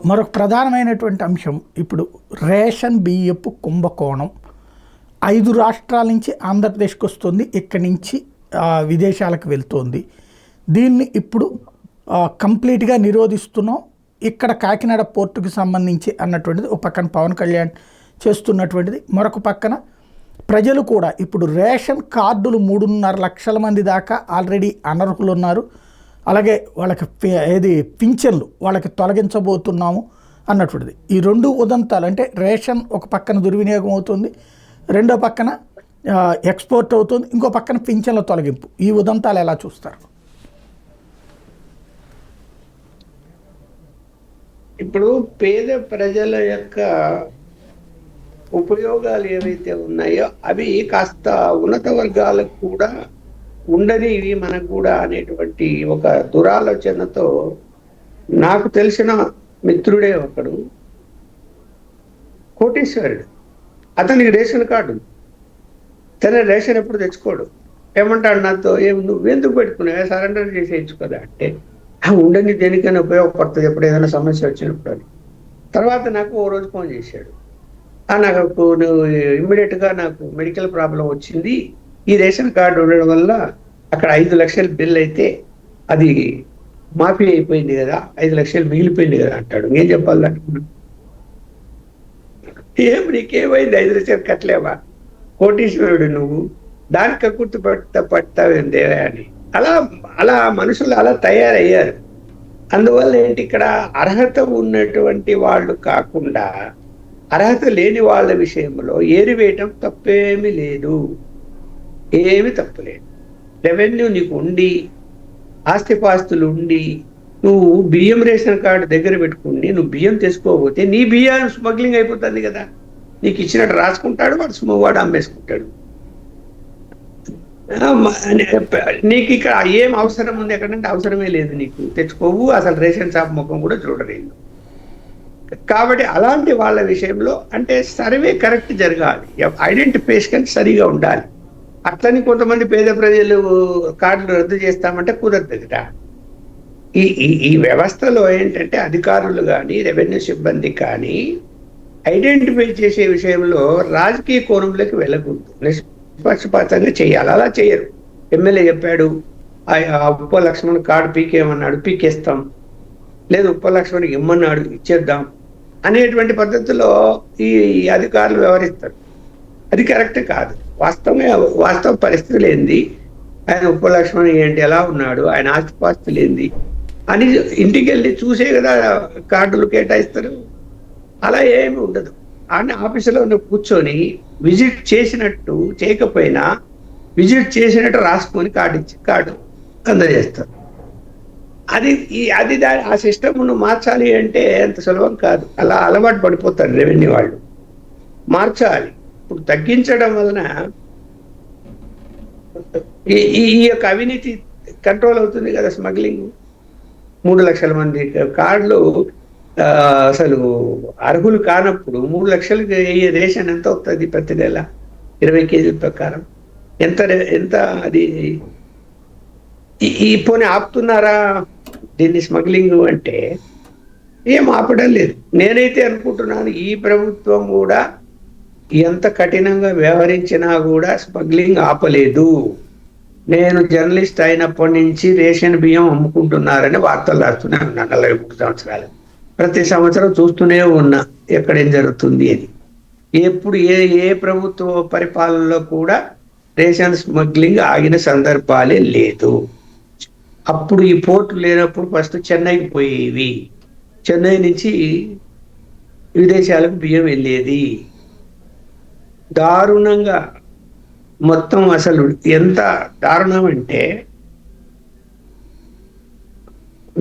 మరొక ప్రధానమైనటువంటి అంశం ఇప్పుడు రేషన్ బియ్యపు కుంభకోణం 5 రాష్ట్రాల నుంచి ఆంధ్రప్రదేశ్కి వస్తుంది, ఇక్కడి నుంచి విదేశాలకు వెళ్తుంది. దీన్ని ఇప్పుడు కంప్లీట్గా నిరోధిస్తున్నాం, ఇక్కడ కాకినాడ పోర్టుకి సంబంధించి అన్నటువంటిది ఒక పక్కన పవన్ కళ్యాణ్ చేస్తున్నటువంటిది. మరొక పక్కన ప్రజలు కూడా ఇప్పుడు రేషన్ కార్డులు 3.5 లక్షల మంది దాకా ఆల్రెడీ అనర్హులు ఉన్నారు. అలాగే వాళ్ళకి పింఛన్లు వాళ్ళకి తొలగించబోతున్నాము అన్నటువంటిది. ఈ 2 ఉదంతాలు అంటే రేషన్ ఒక పక్కన దుర్వినియోగం అవుతుంది, రెండో పక్కన ఎక్స్పోర్ట్ అవుతుంది, ఇంకో పక్కన పింఛన్ల తొలగింపు. ఈ ఉదంతాలు ఎలా చూస్తారు? ఇప్పుడు పేద ప్రజల యొక్క ఉపయోగాలు ఏవైతే ఉన్నాయో అవి కాస్త ఉన్నత వర్గాలకు కూడా ఉండని ఇవి మనకు కూడా అనేటువంటి ఒక దురాలోచనతో నాకు తెలిసిన మిత్రుడే ఒకడు కోటీశ్వరుడు, అతనికి రేషన్ కార్డు, తన రేషన్ ఎప్పుడు తెచ్చుకోడు. ఏమంటాడు నాతో, నువ్వెందుకు పెట్టుకున్నావా, సరెండర్ చేసేయచ్చు కదా అంటే, ఉండని దేనికైనా ఉపయోగపడుతుంది ఎప్పుడు ఏదైనా సమస్య వచ్చినప్పుడు అని. తర్వాత నాకు ఓ రోజు ఫోన్ చేశాడు, నాకు నువ్వు ఇమ్మీడియట్గా నాకు మెడికల్ ప్రాబ్లం వచ్చింది, ఈ రేషన్ కార్డు ఉండడం వల్ల అక్కడ 5 లక్షలు బిల్ అయితే అది మాఫీ అయిపోయింది కదా, 5 లక్షలు మిగిలిపోయింది కదా అంటాడు. ఏం చెప్పాలి దానికి? నీకేమైంది, 5 లక్షలు కట్టలేవా, కోటీశ్వరుడు నువ్వు, దానికి పడతావేందే అని. అలా మనుషులు అలా తయారయ్యారు. అందువల్ల ఏంటి, ఇక్కడ అర్హత ఉన్నటువంటి వాళ్ళు కాకుండా అర్హత లేని వాళ్ళ విషయంలో ఏరివేయటం తప్పేమీ లేదు, ఏమి తప్పులేదు. రెవెన్యూ నీకు ఉండి, ఆస్తిపాస్తులు ఉండి, నువ్వు బియ్యం రేషన్ కార్డు దగ్గర పెట్టుకుని నువ్వు బియ్యం తెచ్చుకోకపోతే నీ బియ్యం స్మగ్లింగ్ అయిపోతుంది కదా. నీకు ఇచ్చినట్టు రాసుకుంటాడు, వాడు అమ్మేసుకుంటాడు. నీకు ఇక్కడ ఏం అవసరం ఉంది ఎక్కడంటే అవసరమే లేదు, నీకు తెచ్చుకోవు, అసలు రేషన్ షాప్ ముఖం కూడా చూడలేదు. కాబట్టి అలాంటి వాళ్ళ విషయంలో అంటే సర్వే కరెక్ట్ జరగాలి, ఐడెంటిఫికేషన్ సరిగా ఉండాలి. అట్లని కొంతమంది పేద ప్రజలు కార్డులు రద్దు చేస్తామంటే కుదరదు కదా. ఈ వ్యవస్థలో ఏంటంటే అధికారులు కానీ రెవెన్యూ సిబ్బంది కానీ ఐడెంటిఫై చేసే విషయంలో రాజకీయ కోణంలోకి వెళ్ళకూడదు, నిష్పక్షపాతంగా చేయాలి. అలా చేయరు. ఎమ్మెల్యే చెప్పాడు ఉప్ప లక్ష్మణ్ కార్డు పీకేమన్నాడు, పీకేస్తాం, లేదు ఉప్ప లక్ష్మణ్కి ఇమ్మన్నాడు ఇచ్చేద్దాం అనేటువంటి పద్ధతిలో ఈ అధికారులు వ్యవహరిస్తారు. అది కరెక్ట్ కాదు. వాస్తవ పరిస్థితులు ఏంది, ఆయన ఉప్ప లక్ష్మణ్ ఏంటి, ఎలా ఉన్నాడు, ఆయన ఆస్తిపాస్తులు ఏంది, అని ఇంటికి వెళ్ళి చూసే కదా కార్డులు కేటాయిస్తారు. అలా ఏమి ఉండదు. ఆయన ఆఫీసులో కూర్చొని విజిట్ చేసినట్టు చేయకపోయినా విజిట్ చేసినట్టు రాసుకొని కార్డు అందజేస్తారు. అది ఆ సిస్టమ్ను మార్చాలి అంటే అంత సులభం కాదు. అలా అలవాటు పడిపోతారు రెవెన్యూ వాళ్ళు. మార్చాలి. ఇప్పుడు తగ్గించడం వలన ఈ యొక్క అవినీతి కంట్రోల్ అవుతుంది కదా. స్మగ్లింగ్ 3 లక్షల మంది కార్డులు అసలు అర్హులు కానప్పుడు 3 లక్షలకి అయ్యే రేషన్ ఎంత అవుతుంది ప్రతి నెల 20 కేజీల ప్రకారం? ఎంత అది ఈ పోనీ ఆపుతున్నారా దీన్ని స్మగ్లింగ్ అంటే? ఏం ఆపడం లేదు. నేనైతే అనుకుంటున్నాను ఈ ప్రభుత్వం కూడా ఎంత కఠినంగా వ్యవహరించినా కూడా స్మగ్లింగ్ ఆపలేదు. నేను జర్నలిస్ట్ అయినప్పటి నుంచి రేషన్ బియ్యం అమ్ముకుంటున్నారని వార్తలు రాస్తూనే ఉన్నాను 43 సంవత్సరాలు. ప్రతి సంవత్సరం చూస్తూనే ఉన్నా ఎక్కడేం జరుగుతుంది అని. ఎప్పుడు ఏ ప్రభుత్వ పరిపాలనలో కూడా రేషన్ స్మగ్లింగ్ ఆగిన సందర్భాలే లేదు. అప్పుడు ఈ పోర్టు లేనప్పుడు ఫస్ట్ చెన్నైకి పోయేవి. చెన్నై నుంచి విదేశాలకు బియ్యం వెళ్ళేది. దారుణంగా మొత్తం అసలు ఎంత దారుణం అంటే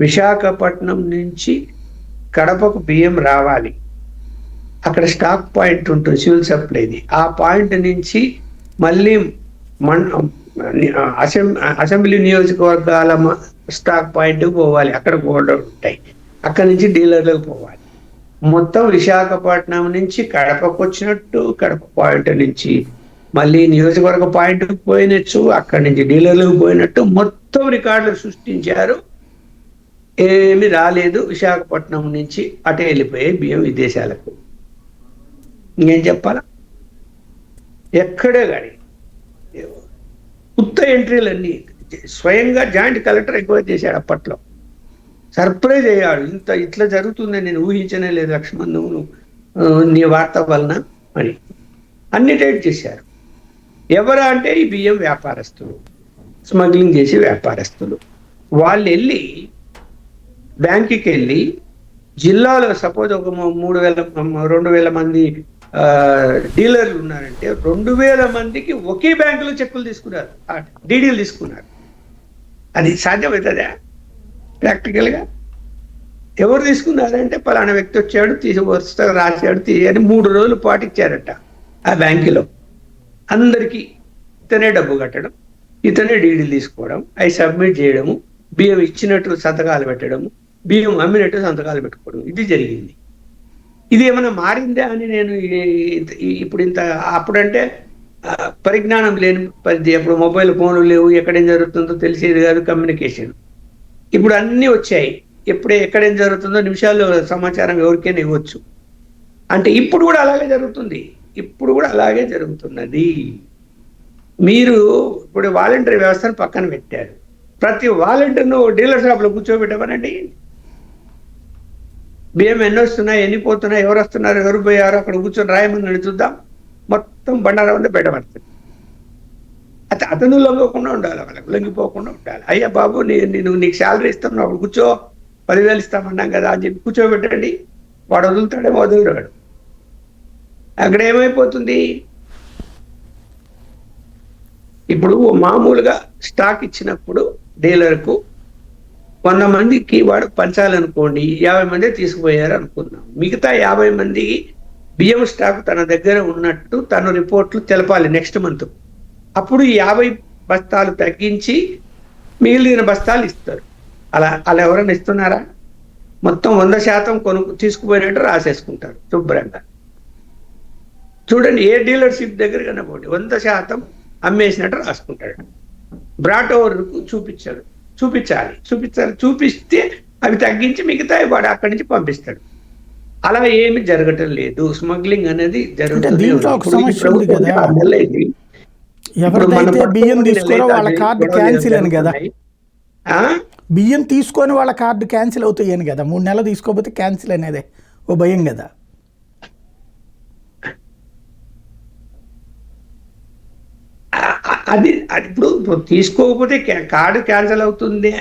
విశాఖపట్నం నుంచి కడపకు బియ్యం రావాలి. అక్కడ స్టాక్ పాయింట్ ఉంటుంది సివిల్ సప్లైది. ఆ పాయింట్ నుంచి మళ్ళీ అసెంబ్లీ నియోజకవర్గాల స్టాక్ పాయింట్కి పోవాలి. అక్కడ గోడౌన్ ఉంటాయి. అక్కడి నుంచి డీలర్లకు పోవాలి. మొత్తం విశాఖపట్నం నుంచి కడపకు వచ్చినట్టు, కడప పాయింట్ నుంచి మళ్ళీ నియోజకవర్గ పాయింట్కి పోయినచ్చు, అక్కడి నుంచి డీలర్లకు పోయినట్టు మొత్తం రికార్డులు సృష్టించారు. ఏమి రాలేదు. విశాఖపట్నం నుంచి అటే వెళ్ళిపోయాయి బియ్యం విదేశాలకు. ఇంకేం చెప్పాలా? ఎక్కడే కానీ కొత్త ఎంట్రీలన్నీ స్వయంగా జాయింట్ కలెక్టర్ ఎక్కువ చేశాడు. అప్పట్లో సర్ప్రైజ్ అయ్యాడు. ఇట్లా జరుగుతుందని నేను ఊహించనే లేదు లక్ష్మణ్, నువ్వు నీ వార్త వలన అని. అన్ని టైట్ చేశారు. ఎవరా అంటే ఈ బియ్యం వ్యాపారస్తులు, స్మగ్లింగ్ చేసే వ్యాపారస్తులు. వాళ్ళు వెళ్ళి బ్యాంకుకి వెళ్ళి జిల్లాలో సపోజ్ ఒక 2,000 మంది డీలర్లు ఉన్నారంటే 2,000 మందికి ఒకే బ్యాంకులో చెక్కులు తీసుకున్నారు, డీడీలు తీసుకున్నారు. అది సాధ్యమవుతుందా ప్రాక్టికల్గా? ఎవరు తీసుకున్నారంటే పలానా వ్యక్తి వచ్చాడు, వరుస రాశాడు అని 3 రోజులు పాటు ఇచ్చారట ఆ బ్యాంకులో. అందరికీ ఇతనే డబ్బు కట్టడం, ఇతనే డీడీలు తీసుకోవడం, అవి సబ్మిట్ చేయడము, బియ్యం ఇచ్చినట్టు సంతకాలు పెట్టడము, బియ్యం అమ్మినట్టు సంతకాలు పెట్టుకోవడం. ఇది జరిగింది. ఇది ఏమైనా మారిందా అని నేను ఇప్పుడు అప్పుడంటే పరిజ్ఞానం లేని పరిధి. అప్పుడు మొబైల్ ఫోన్లు లేవు, ఎక్కడేం జరుగుతుందో తెలిసేది కాదు, కమ్యూనికేషన్. ఇప్పుడు అన్నీ వచ్చాయి. ఎక్కడేం జరుగుతుందో నిమిషాల్లో సమాచారం ఎవరికైనా ఇవ్వచ్చు. అంటే ఇప్పుడు కూడా అలాగే జరుగుతుంది. ఇప్పుడు కూడా అలాగే జరుగుతున్నది. మీరు ఇప్పుడు వాలంటరీ వ్యవస్థను పక్కన పెట్టారు. ప్రతి వాలంటీర్ను డీలర్ షాప్లో కూర్చోబెట్టమనండి. బియ్యం ఎన్ని వస్తున్నాయి, ఎన్ని పోతున్నాయి, ఎవరు వస్తున్నారు, ఎవరు పోయారు, అక్కడ కూర్చొని రాయమని చూద్దాం. మొత్తం బండారం ఉంటే బయటపడుతుంది. అతను లొంగకుండా ఉండాలి, వాళ్ళకి లొంగిపోకుండా ఉండాలి. అయ్యా బాబు నీకు శాలరీ ఇస్తాం, అప్పుడు కూర్చో, 10,000 ఇస్తామన్నాం కదా అని చెప్పి కూర్చోబెట్టండి. వాడు వదులుతాడేమో వదులుతాడు. అక్కడ ఏమైపోతుంది? ఇప్పుడు మామూలుగా స్టాక్ ఇచ్చినప్పుడు డీలర్కు 100 మందికి వాడు పంచాలనుకోండి, 50 మంది తీసుకుపోయారు అనుకుందాం. మిగతా 50 మందికి బియ్యం స్టాక్ తన దగ్గర ఉన్నట్టు తను రిపోర్ట్లు తెలపాలి నెక్స్ట్ మంత్. అప్పుడు 50 బస్తాలు తగ్గించి మిగిలిన బస్తాలు ఇస్తారు. అలా ఎవరైనా ఇస్తున్నారా? మొత్తం 100% తీసుకుపోయినట్టు రాసేసుకుంటారు శుభ్రంగా. చూడండి, ఏ డీలర్షిప్ దగ్గర కనపోండి 100% అమ్మేసినట్టు రాసుకుంటాడు. బ్రాట్ ఓవర్కు చూపించాలి. చూపిస్తే అవి తగ్గించి మిగతా వాడు అక్కడి నుంచి పంపిస్తాడు. అలా ఏమి జరగటం లేదు. స్మగ్లింగ్ అనేది జరుగుతుంది. ఎవరిదైతే బియ్యం తీసుకోరో వాళ్ళ కార్డు క్యాన్సిల్ అని కదా, బియ్యం తీసుకొని వాళ్ళ కార్డు క్యాన్సిల్ అవుతాయని కదా, 3 నెలలు తీసుకోకపోతే క్యాన్సిల్ అనేది ఓ భయం కదా. అది అది ఇప్పుడు తీసుకోకపోతే కార్డు క్యాన్సిల్ అవుతుంది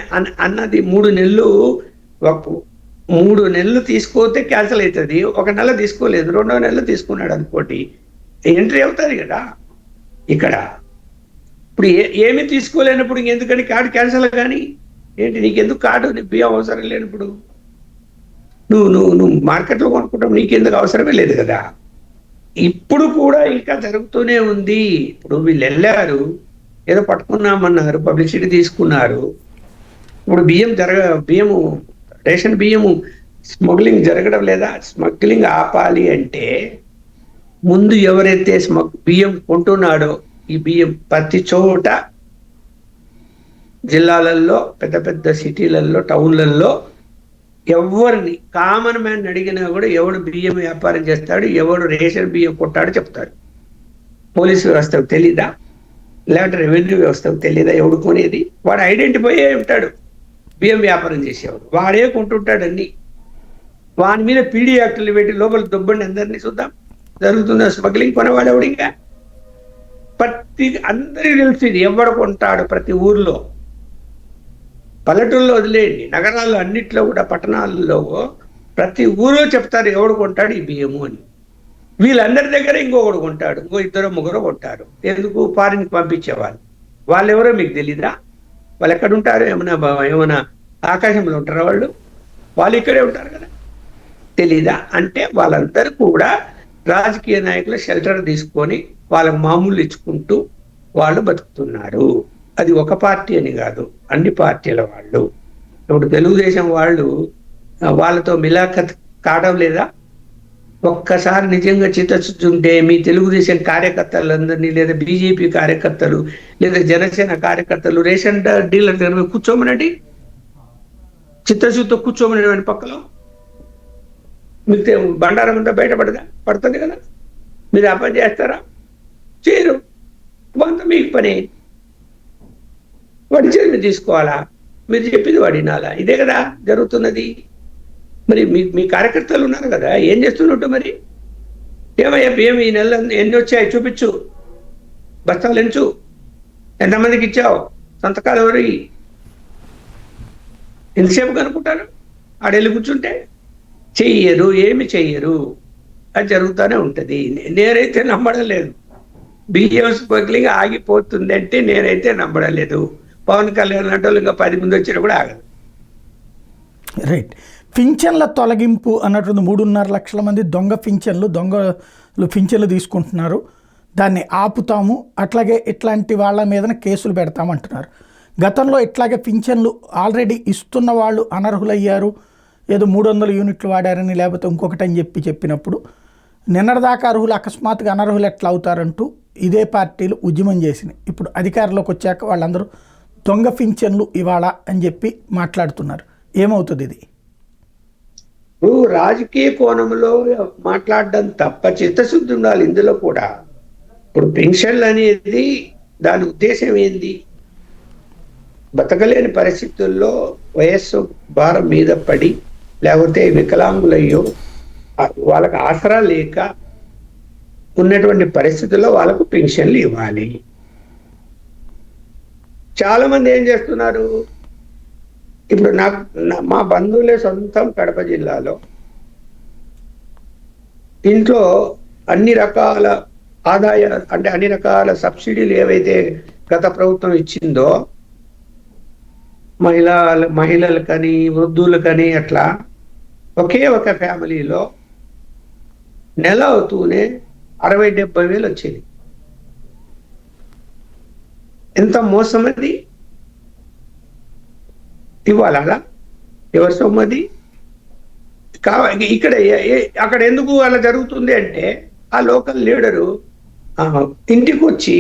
అన్నది 3 నెలలు. 3 నెలలు తీసుకోతే క్యాన్సిల్ అవుతుంది. 1 నెల తీసుకోలేదు, 2వ నెలలో తీసుకున్నాడు అనుకోటి, ఎంట్రీ అవుతుంది కదా. ఇక్కడ ఇప్పుడు ఏమీ తీసుకోలేనప్పుడు ఇంకెందుకని కార్డు క్యాన్సిల్ కానీ ఏంటి? నీకెందుకు కార్డు? బియ్యం అవసరం లేనప్పుడు నువ్వు మార్కెట్లో కొనుక్కుంటావు, నీకెందుకు అవసరమే లేదు కదా. ఇప్పుడు కూడా ఇంకా జరుగుతూనే ఉంది. ఇప్పుడు వీళ్ళు వెళ్ళారు, ఏదో పట్టుకున్నామన్నారు, పబ్లిసిటీ తీసుకున్నారు. ఇప్పుడు బియ్యము రేషన్ బియ్యము స్మగ్లింగ్ జరగడం లేదా? స్మగ్లింగ్ ఆపాలి అంటే ముందు ఎవరైతే బియ్యం కొంటున్నాడో, ఈ బియ్యం ప్రతి చోట జిల్లాలలో, పెద్ద పెద్ద సిటీలలో, టౌన్లలో ఎవరిని కామన్ మ్యాన్ అడిగినా కూడా ఎవడు బియ్యం వ్యాపారం చేస్తాడు, ఎవడు రేషన్ బియ్యం కొట్టాడు చెప్తాడు. పోలీసు వ్యవస్థకు తెలీదా? లేకపోతే రెవెన్యూ వ్యవస్థకు తెలీదా ఎవడు కొనేది? వాడు ఐడెంటిఫై అయి ఉంటాడు. బియ్యం వ్యాపారం చేసేవాడు వాడే కొంటుంటాడు అన్ని. వాని మీద పీడీ యాక్టులు పెట్టి లోపల దొబ్బండి అందరినీ చూద్దాం. జరుగుతున్న స్మగ్లింగ్ కొనేవాడు ఎవడు? ఇంకా అందరికీ తెలిసింది ఎవడు కొంటాడు. ప్రతి ఊర్లో, పల్లెటూరులో వదిలేయండి, నగరాల్లో అన్నిట్లో కూడా, పట్టణాల్లో ప్రతి ఊరో చెప్తారు ఎవడు కొంటాడు ఈ బియ్యము అని. వీళ్ళందరి దగ్గర ఇంకొకడు కొంటాడు, ఇంకో 2-3 కొంటారు. ఎందుకు? ఫారిన్కి పంపించేవాళ్ళు. వాళ్ళు ఎవరో మీకు తెలీదా? వాళ్ళు ఎక్కడ ఉంటారు? ఏమైనా ఆకాశంలో ఉంటారా వాళ్ళు ఇక్కడే ఉంటారు కదా. తెలీదా? అంటే వాళ్ళందరూ కూడా రాజకీయ నాయకులు షెల్టర్ తీసుకొని వాళ్ళకు మామూలు ఇచ్చుకుంటూ వాళ్ళు బతుకుతున్నారు. అది ఒక పార్టీ అని కాదు, అన్ని పార్టీల వాళ్ళు. ఇప్పుడు తెలుగుదేశం వాళ్ళు వాళ్ళతో మిలాఖత్ కావడం లేదా? ఒక్కసారి నిజంగా చిత్తశుద్ధి ఉంటే మీ తెలుగుదేశం కార్యకర్తలందరినీ, లేదా బీజేపీ కార్యకర్తలు, లేదా జనసేన కార్యకర్తలు రేషన్ డీలర్ దగ్గర కూర్చోమనండి, చిత్తశుద్ధితో కూర్చోమనేటువంటి పక్కలో. మీకు బండారం అంతా పడుతుంది కదా. మీరు ఆ పని చేస్తారా? చేయరు. అంతా మీకు పని. వాడి చేతి తీసుకోవాలా? మీరు చెప్పింది వాడు వినాలా? ఇదే కదా జరుగుతున్నది. మరి మీ కార్యకర్తలు ఉన్నారు కదా, ఏం చేస్తున్నట్టు మరి? ఏమయ్యా బియ్యం ఈ నెల ఎన్ని వచ్చాయి చూపించు, బస్తాలు ఎంచు, ఎంతమందికి ఇచ్చావు, సంతకాలు ఎవరు? ఎంతసేపు కనుక్కుంటారు? ఆడెళ్ళి కూర్చుంటే చెయ్యరు, ఏమి చెయ్యరు. అది జరుగుతూనే ఉంటుంది. నేనైతే నమ్మడం లేదు బియ్యం స్మగ్లింగ్ ఆగిపోతుంది అంటే. నేనైతే నమ్మడం లేదు. పవన్ కళ్యాణ్ అంటే ఇంకా 10 మంది వచ్చినా కూడా ఆగదు. రైట్. పింఛన్ల తొలగింపు అన్నటువంటి 3.5 లక్షల మంది దొంగలు పింఛన్లు తీసుకుంటున్నారు, దాన్ని ఆపుతాము, అట్లాగే ఇట్లాంటి వాళ్ళ మీదన కేసులు పెడతామంటున్నారు. గతంలో ఇట్లాగే పింఛన్లు ఆల్రెడీ ఇస్తున్న వాళ్ళు అనర్హులయ్యారు, ఏదో 300 యూనిట్లు వాడారని లేకపోతే ఇంకొకటి అని చెప్పినప్పుడు నిన్నటిదాకా అర్హులు అకస్మాత్తుగా అనర్హులు ఎట్లా అవుతారంటూ ఇదే పార్టీలు ఉద్యమం చేసినాయి. ఇప్పుడు అధికారంలోకి వచ్చాక వాళ్ళందరూ దొంగ పింఛన్లు ఇవాళ అని చెప్పి మాట్లాడుతున్నారు. ఏమవుతుంది ఇది? ఇప్పుడు రాజకీయ కోణంలో మాట్లాడడం తప్ప చిత్తశుద్ధి ఉండాలి ఇందులో కూడా. ఇప్పుడు పెన్షన్లు అనేది దాని ఉద్దేశం ఏంది? బతకలేని పరిస్థితుల్లో వయస్సు భారం మీద పడి, లేకపోతే వికలాంగులయ్యో, వాళ్ళకి ఆసరా లేక ఉన్నటువంటి పరిస్థితుల్లో వాళ్ళకు పెన్షన్లు ఇవ్వాలి. చాలా మంది ఏం చేస్తున్నారు? ఇప్పుడు మా బంధువులే సొంతం కడప జిల్లాలో ఇంట్లో అన్ని రకాల ఆదాయ అంటే అన్ని రకాల సబ్సిడీలు ఏవైతే గత ప్రభుత్వం ఇచ్చిందో మహిళలకని వృద్ధులకని అట్లా ఒకే ఒక ఫ్యామిలీలో నెల అవుతూనే 60-70 వేలు వచ్చేది. ఎంత మోసం అది! ఇవ్వాలా? ఎవరి సొమ్మది? ఇక్కడ అక్కడ ఎందుకు అలా జరుగుతుంది అంటే ఆ లోకల్ లీడరు ఇంటికి వచ్చి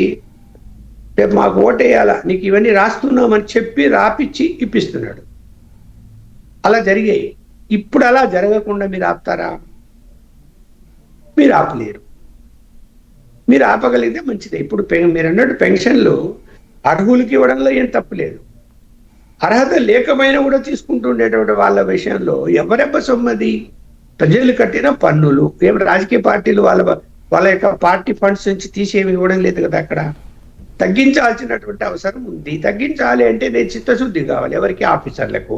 రేపు మాకు ఓటేయాలా, నీకు ఇవన్నీ రాస్తున్నామని చెప్పి రాపిచ్చి ఇప్పిస్తున్నాడు. అలా జరిగాయి. ఇప్పుడు అలా జరగకుండా మీరు ఆపుతారా? మీరు ఆపలేరు. మీరు ఆపగలిగితే మంచిదే. ఇప్పుడు మీరు అన్నట్టు పెన్షన్లు అర్హులకి ఇవ్వడంలో ఏం తప్పులేదు. అర్హత లేకపోయినా కూడా తీసుకుంటుండేటువంటి వాళ్ళ విషయంలో ఎవరెబ్బ సొమ్మది? ప్రజలు కట్టిన పన్నులు. ఏం రాజకీయ పార్టీలు వాళ్ళ యొక్క పార్టీ ఫండ్స్ నుంచి తీసేమి ఇవ్వడం లేదు కదా. అక్కడ తగ్గించాల్సినటువంటి అవసరం ఉంది. తగ్గించాలి అంటే నేను చిత్తశుద్ధి కావాలి. ఎవరికి? ఆఫీసర్లకు.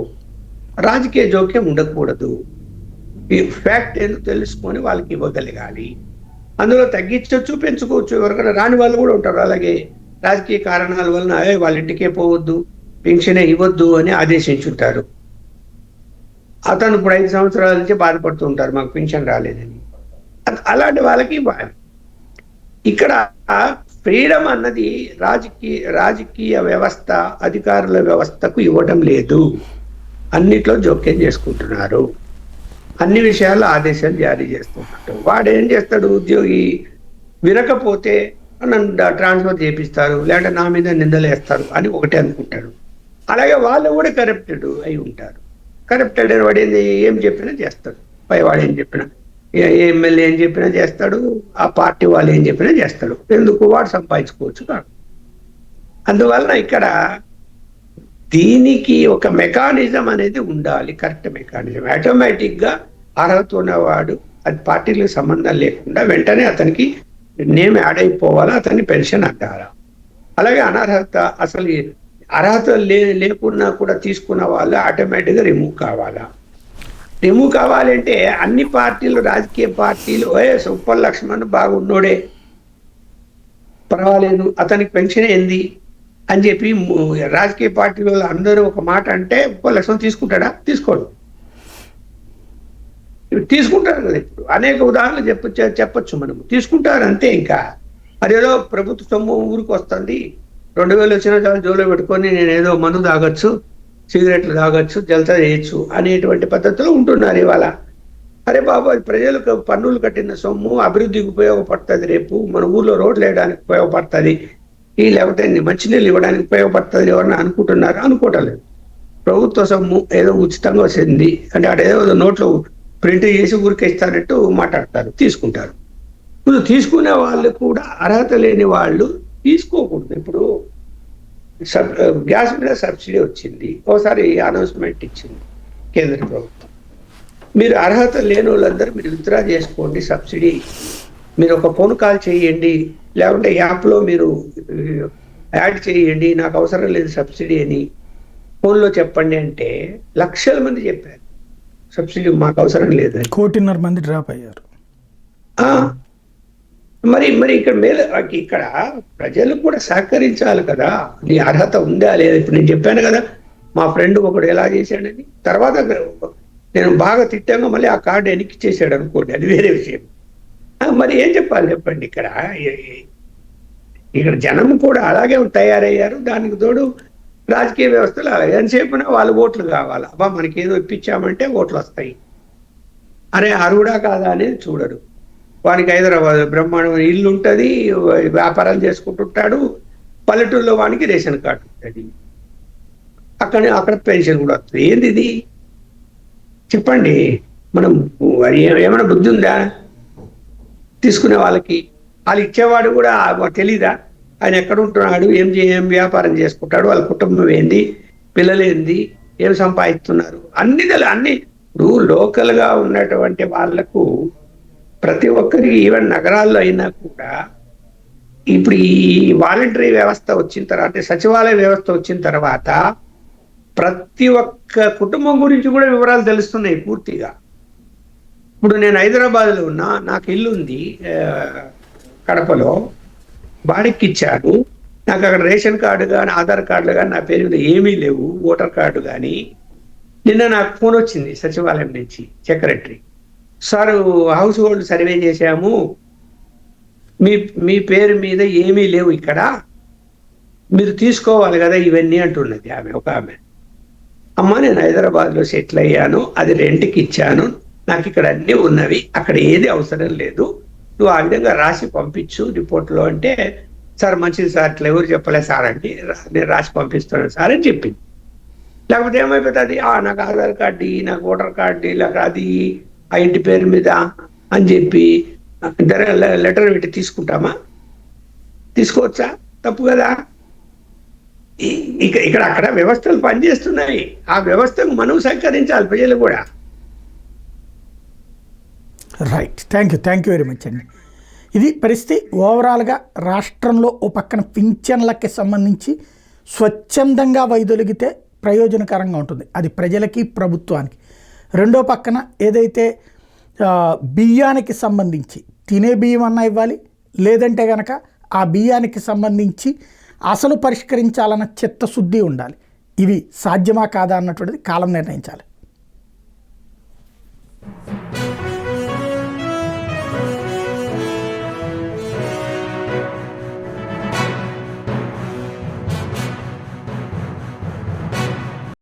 రాజకీయ జోక్యం ఉండకూడదు. ఈ ఫ్యాక్ట్ ఏదో తెలుసుకొని వాళ్ళకి ఇవ్వగలగాలి. అందులో తగ్గించవచ్చు, పెంచుకోవచ్చు. ఎవరికైనా రాని వాళ్ళు కూడా ఉంటారు. అలాగే రాజకీయ కారణాల వలన వాళ్ళ ఇంటికే పోవద్దు, పెన్షనే ఇవ్వద్దు అని ఆదేశించుంటారు. అతను ఇప్పుడు 5 సంవత్సరాల నుంచి బాధపడుతూ ఉంటారు, మాకు పెన్షన్ రాలేదని. అలాంటి వాళ్ళకి ఇవ్వాలి. ఇక్కడ ఫ్రీడమ్ అన్నది రాజకీయ వ్యవస్థ, అధికారుల వ్యవస్థకు ఇవ్వడం లేదు. అన్నిట్లో జోక్యం చేసుకుంటున్నారు. అన్ని విషయాల్లో ఆదేశాలు జారీ చేస్తున్నారు. వాడు ఏం చేస్తాడు? ఉద్యోగి వినకపోతే నన్ను ట్రాన్స్ఫర్ చేపిస్తారు, లేదంటే నా మీద నిందలేస్తారు అని ఒకటే అనుకుంటాడు. అలాగే వాళ్ళు కూడా కరప్టెడ్ అయి ఉంటారు. కరప్టెడ్ అని వాడు ఏం చెప్పినా చేస్తాడు. పైవాడు ఏం చెప్పినా, ఎమ్మెల్యే ఏం చెప్పినా చేస్తాడు, ఆ పార్టీ వాళ్ళు ఏం చెప్పినా చేస్తాడు. ఎందుకు? వాడు సంపాదించుకోవచ్చు కాదు. అందువలన ఇక్కడ దీనికి ఒక మెకానిజం అనేది ఉండాలి, కరెక్ట్ మెకానిజం. ఆటోమేటిక్గా అర్హత ఉన్నవాడు, అది పార్టీలకు సంబంధం లేకుండా వెంటనే అతనికి నేమ్ యాడ్ అయిపోవాలా, అతన్ని పెన్షన్ అంటారా. అలాగే అనర్హత, అసలు అర్హత లేకున్నా కూడా తీసుకున్న వాళ్ళు ఆటోమేటిక్గా రిమూవ్ కావాలా. రిమూవ్ కావాలంటే అన్ని పార్టీలు, రాజకీయ పార్టీలు ఉప్పల్ లక్ష్మణ్ బాగున్నోడే, పర్వాలేదు, అతనికి పెన్షన్ ఏంది అని చెప్పి రాజకీయ పార్టీలో అందరూ ఒక మాట అంటే ఉప్పల్ లక్ష్మణ్ తీసుకుంటాడా? తీసుకోడు. తీసుకుంటారు కదా. ఇప్పుడు అనేక ఉదాహరణలు చెప్పొచ్చు మనము. తీసుకుంటారు అంతే. ఇంకా అదేదో ప్రభుత్వ సొమ్ము ఊరికి వస్తుంది, 2000 వచ్చిన చాలా జోలో పెట్టుకొని నేను ఏదో మందు తాగొచ్చు, సిగరెట్లు తాగొచ్చు, జలసా చేయొచ్చు అనేటువంటి పద్ధతిలో ఉంటున్నారు ఇవాళ. అరే బాబు, ప్రజలకు పన్నులు కట్టిన సొమ్ము అభివృద్ధికి ఉపయోగపడుతుంది, రేపు మన ఊర్లో రోడ్లు వేయడానికి ఉపయోగపడుతుంది, లేకపోతే మంచినీళ్ళు ఇవ్వడానికి ఉపయోగపడుతుంది ఎవరన్నా అనుకుంటున్నారు? అనుకోవట్లేదు. ప్రభుత్వ సొమ్ము ఏదో ఉచితంగా వచ్చింది అంటే అదేదో నోట్లో ప్రింట్ చేసి ఊరికి ఇస్తానట్టు మాట్లాడతారు, తీసుకుంటారు. ఇప్పుడు తీసుకునే వాళ్ళు కూడా అర్హత లేని వాళ్ళు తీసుకోకూడదు. ఇప్పుడు గ్యాస్ మీద సబ్సిడీ వచ్చింది, ఒకసారి అనౌన్స్మెంట్ ఇచ్చింది కేంద్ర ప్రభుత్వం. మీరు అర్హత లేని వాళ్ళందరూ మీరు విత్డ్రా చేసుకోండి సబ్సిడీ, మీరు ఒక ఫోన్ కాల్ చేయండి, లేకుంటే యాప్లో మీరు యాడ్ చేయండి, నాకు అవసరం లేదు సబ్సిడీ అని ఫోన్లో చెప్పండి అంటే లక్షల మంది చెప్పారు సబ్సిడీ మాకు అవసరం లేదు. 1.5 కోటి డ్రాప్ అయ్యారు. మరి ఇక్కడ ప్రజలు కూడా సహకరించాలి కదా. నీ అర్హత ఉందా లేదా? ఇప్పుడు నేను చెప్పాను కదా, మా ఫ్రెండ్ ఒకడు ఎలా చేశాడని. తర్వాత నేను బాగా తిట్టాగా మళ్ళీ ఆ కార్డు వెనక్కి చేశాడు అనుకోండి, అది వేరే విషయం. మరి ఏం చెప్పాలి చెప్పండి. ఇక్కడ జనం కూడా అలాగే తయారయ్యారు. దానికి తోడు రాజకీయ వ్యవస్థలు ఎంతసేపున వాళ్ళు ఓట్లు కావాలి. అబ్బా మనకి ఏదో ఇప్పించామంటే ఓట్లు వస్తాయి. అరే అరువుడా కాదా అనేది చూడడు. వానికి హైదరాబాద్ బ్రహ్మాండమైన ఇల్లు ఉంటుంది, వ్యాపారాలు చేసుకుంటుంటాడు. పల్లెటూరులో వానికి రేషన్ కార్డు ఉంటుంది, అక్కడ పెన్షన్ కూడా వస్తుంది. ఏంది ఇది చెప్పండి. మనం ఏమైనా బుద్ధి ఉందా? తీసుకునే వాళ్ళకి వాళ్ళు ఇచ్చేవాడు కూడా తెలీదా? ఆయన ఎక్కడ ఉంటున్నాడు, ఏం వ్యాపారం చేసుకుంటాడు, వాళ్ళ కుటుంబం ఏంది, పిల్లలు ఏంది, ఏం సంపాదిస్తున్నారు, అన్ని ఇప్పుడు లోకల్గా ఉన్నటువంటి వాళ్లకు ప్రతి ఒక్కరికి ఈవెన్ నగరాల్లో అయినా కూడా ఇప్పుడు ఈ వాలంటరీ వ్యవస్థ వచ్చిన తర్వాత, అంటే సచివాలయ వ్యవస్థ వచ్చిన తర్వాత ప్రతి ఒక్క కుటుంబం గురించి కూడా వివరాలు తెలుస్తున్నాయి పూర్తిగా. ఇప్పుడు నేను హైదరాబాద్లో ఉన్నా, నాకు ఇల్లు ఉంది కడపలో, బాడికి ఇచ్చాను, నాకు అక్కడ రేషన్ కార్డు కానీ ఆధార్ కార్డులు కానీ నా పేరు మీద ఏమీ లేవు, ఓటర్ కార్డు కానీ. నిన్న నాకు ఫోన్ వచ్చింది సచివాలయం నుంచి, secretary sir house hold survey చేశాము, మీ పేరు మీద ఏమీ లేవు ఇక్కడ, మీరు తీసుకోవాలి కదా ఇవన్నీ అంటున్నది ఒక ఆమె. అమ్మ నేను హైదరాబాద్లో సెటిల్ అయ్యాను, అది రెంట్కి ఇచ్చాను, నాకు ఇక్కడ అన్నీ ఉన్నవి, అక్కడ ఏది అవసరం లేదు, నువ్వు ఆ విధంగా రాసి పంపించు రిపోర్ట్లో అంటే, సార్ మంచిది సార్, ఇట్లా ఎవరు చెప్పలే సార్ అంటే, నేను రాసి పంపిస్తున్నాను సార్ అని చెప్పింది. లేకపోతే ఏమైపోతుంది, నాకు ఆధార్ కార్డు, నాకు ఓటర్ కార్డు, లేక అది ఆ ఇంటి పేరు మీద అని చెప్పి లెటర్ పెట్టి తీసుకుంటామా? తీసుకోవచ్చా? తప్పు కదా. అక్కడ వ్యవస్థలు పనిచేస్తున్నాయి, ఆ వ్యవస్థకు మనం సహకరించాలి ప్రజలు కూడా. Right, thank you very much అండి. ఇది పరిస్థితి. ఓవరాల్గా రాష్ట్రంలో ఓ పక్కన పింఛన్లకి సంబంధించి స్వచ్ఛందంగా వైదొలిగితే ప్రయోజనకరంగా ఉంటుంది, అది ప్రజలకి ప్రభుత్వానికి. రెండో పక్కన ఏదైతే బియ్యానికి సంబంధించి తినే బియ్యం అన్నా ఇవ్వాలి, లేదంటే కనుక ఆ బియ్యానికి సంబంధించి అసలు పరిష్కరించాలన్న చిత్తశుద్ధి ఉండాలి. ఇవి సాధ్యమా కాదా అన్నటువంటిది కాలం నిర్ణయించాలి.